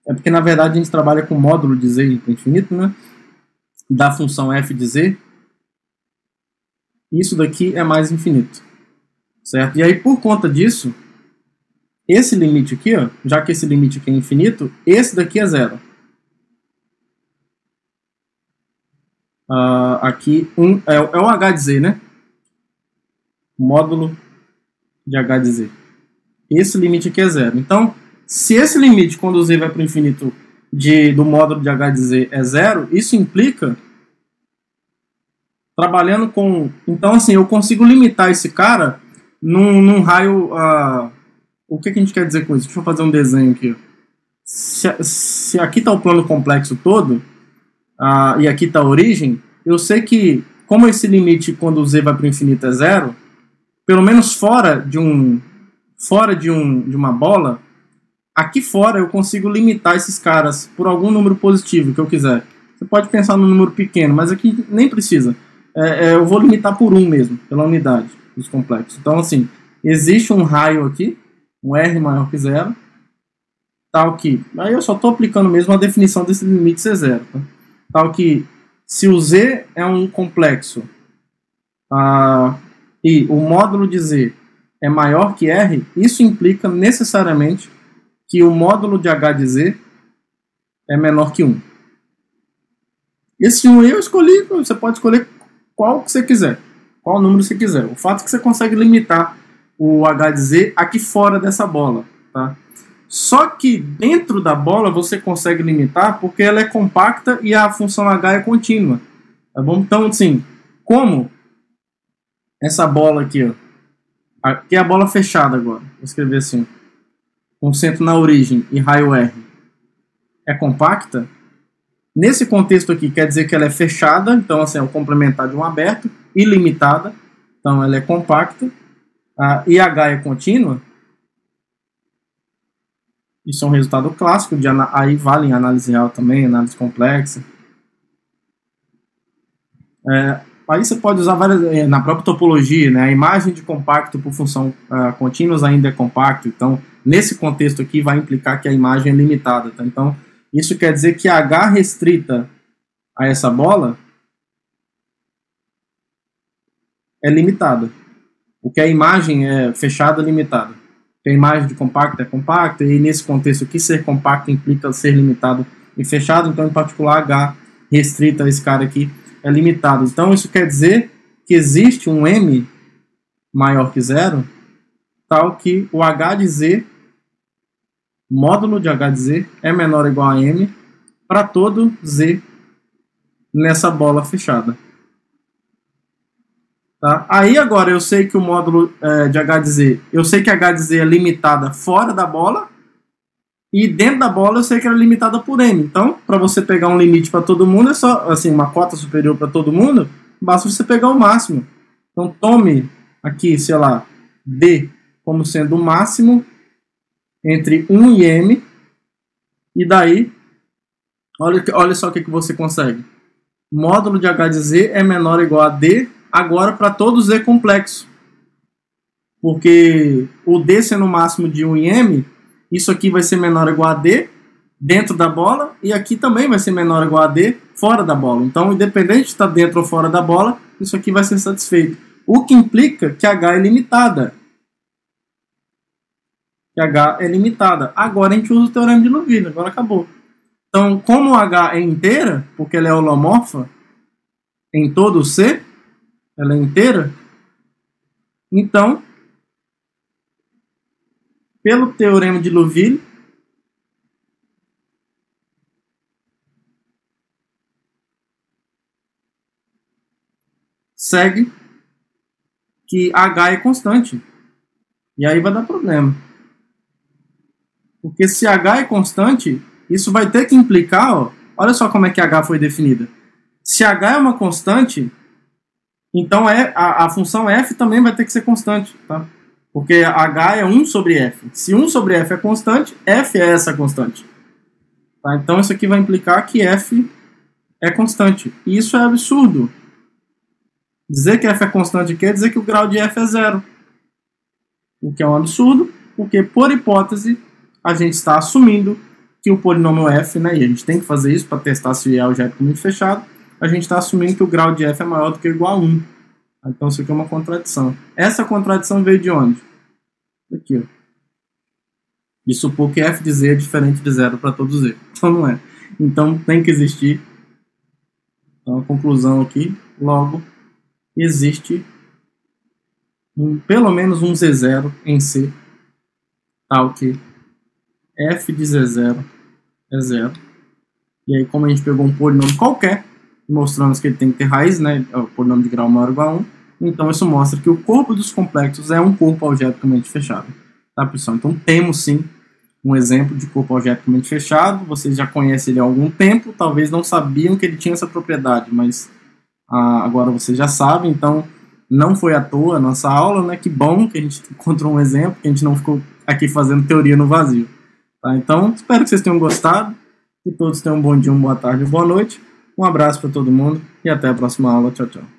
é porque na verdade a gente trabalha com módulo de z para o infinito, né? Da função f de z. Isso daqui é mais infinito, certo? E aí, por conta disso, esse limite aqui, ó, já que esse limite aqui é infinito, esse daqui é zero. Aqui é o h de z, né? Módulo de h de z. Esse limite aqui é zero. Então, se esse limite, quando z vai para o infinito, do módulo de h de z é zero, isso implica, trabalhando com... Então, assim, eu consigo limitar esse cara num raio... o que a gente quer dizer com isso? Deixa eu fazer um desenho aqui. Se aqui está o plano complexo todo, e aqui está a origem, eu sei que, como esse limite, quando z vai para o infinito, é zero, pelo menos fora de uma bola, aqui fora eu consigo limitar esses caras por algum número positivo que eu quiser. Você pode pensar num número pequeno, mas aqui nem precisa. Eu vou limitar por 1 mesmo, pela unidade dos complexos. Então, assim, existe um raio aqui, um R maior que zero, tal que... Aí eu só estou aplicando mesmo a definição desse limite ser zero. Tá? Tal que, se o Z é um complexo e o módulo de Z é maior que R, isso implica necessariamente que o módulo de H de Z é menor que 1. Esse 1 aí eu escolhi, você pode escolher qual que você quiser, qual número você quiser. O fato é que você consegue limitar o H de Z aqui fora dessa bola, tá? Só que dentro da bola você consegue limitar porque ela é compacta e a função H é contínua, tá bom? Então, assim, como essa bola aqui, ó, aqui é a bola fechada agora, vou escrever assim, com centro na origem e raio R, é compacta, nesse contexto aqui quer dizer que ela é fechada, então assim, é o complementar de um aberto, ilimitada, então ela é compacta, e H é contínua. Isso é um resultado clássico, aí vale em análise real também, análise complexa. Aí você pode usar várias, na própria topologia, né, a imagem de compacto por função contínuas ainda é compacto, então nesse contexto aqui vai implicar que a imagem é limitada. Tá? Então isso quer dizer que a H restrita a essa bola é limitada, porque a imagem é fechada limitada. Porque a imagem de compacto é compacta, e nesse contexto aqui ser compacto implica ser limitado e fechado, então em particular H restrita a esse cara aqui é limitado. Então isso quer dizer que existe um M maior que zero, tal que o H de Z, módulo de H de Z, é menor ou igual a M para todo Z nessa bola fechada. Tá? Aí agora eu sei que o módulo de H de Z, eu sei que H de Z é limitada fora da bola, e dentro da bola eu sei que ela é limitada por M. Então, para você pegar um limite para todo mundo, é só assim, uma cota superior para todo mundo, basta você pegar o máximo. Então tome aqui, sei lá, D como sendo o máximo entre 1 e M, e daí, olha só o que você consegue. Módulo de H de Z é menor ou igual a D, agora para todo Z complexo. Porque o D sendo o máximo de 1 em M, isso aqui vai ser menor ou igual a D dentro da bola, e aqui também vai ser menor ou igual a D fora da bola. Então, independente de estar dentro ou fora da bola, isso aqui vai ser satisfeito. O que implica que H é limitada. Que H é limitada. Agora a gente usa o teorema de Liouville, agora acabou. Então, como H é inteira, porque ela é holomorfa em todo o C, ela é inteira, então, pelo teorema de Liouville, segue que H é constante. E aí vai dar problema. Porque se H é constante, isso vai ter que implicar, ó, olha só como é que H foi definida. Se H é uma constante, então a função f também vai ter que ser constante, tá? Porque H é 1 sobre f. Se 1 sobre f é constante, f é essa constante. Tá? Então isso aqui vai implicar que f é constante. E isso é absurdo. Dizer que f é constante quer dizer que o grau de f é zero. O que é um absurdo, porque por hipótese a gente está assumindo que o polinômio f, né, e a gente tem que fazer isso para testar se é algebricamente fechado, a gente está assumindo que o grau de f é maior do que ou igual a 1. Então isso aqui é uma contradição. Essa contradição veio de onde? Aqui, ó. De supor que f de z é diferente de zero para todo z. Então não é. Então tem que existir. Então a conclusão aqui, logo, existe pelo menos um z0 em C, tal que f de z0 é zero. E aí, como a gente pegou um polinômio qualquer, mostramos que ele tem que ter raiz, né, o polinômio de grau maior ou igual a 1, então isso mostra que o corpo dos complexos é um corpo algebricamente fechado. Tá, pessoal? Então temos sim um exemplo de corpo algebricamente fechado, vocês já conhecem ele há algum tempo, talvez não sabiam que ele tinha essa propriedade, mas agora vocês já sabem, então não foi à toa a nossa aula, né? Que bom que a gente encontrou um exemplo, que a gente não ficou aqui fazendo teoria no vazio. Tá? Então, espero que vocês tenham gostado, que todos tenham um bom dia, uma boa tarde, uma boa noite, um abraço para todo mundo e até a próxima aula. Tchau, tchau.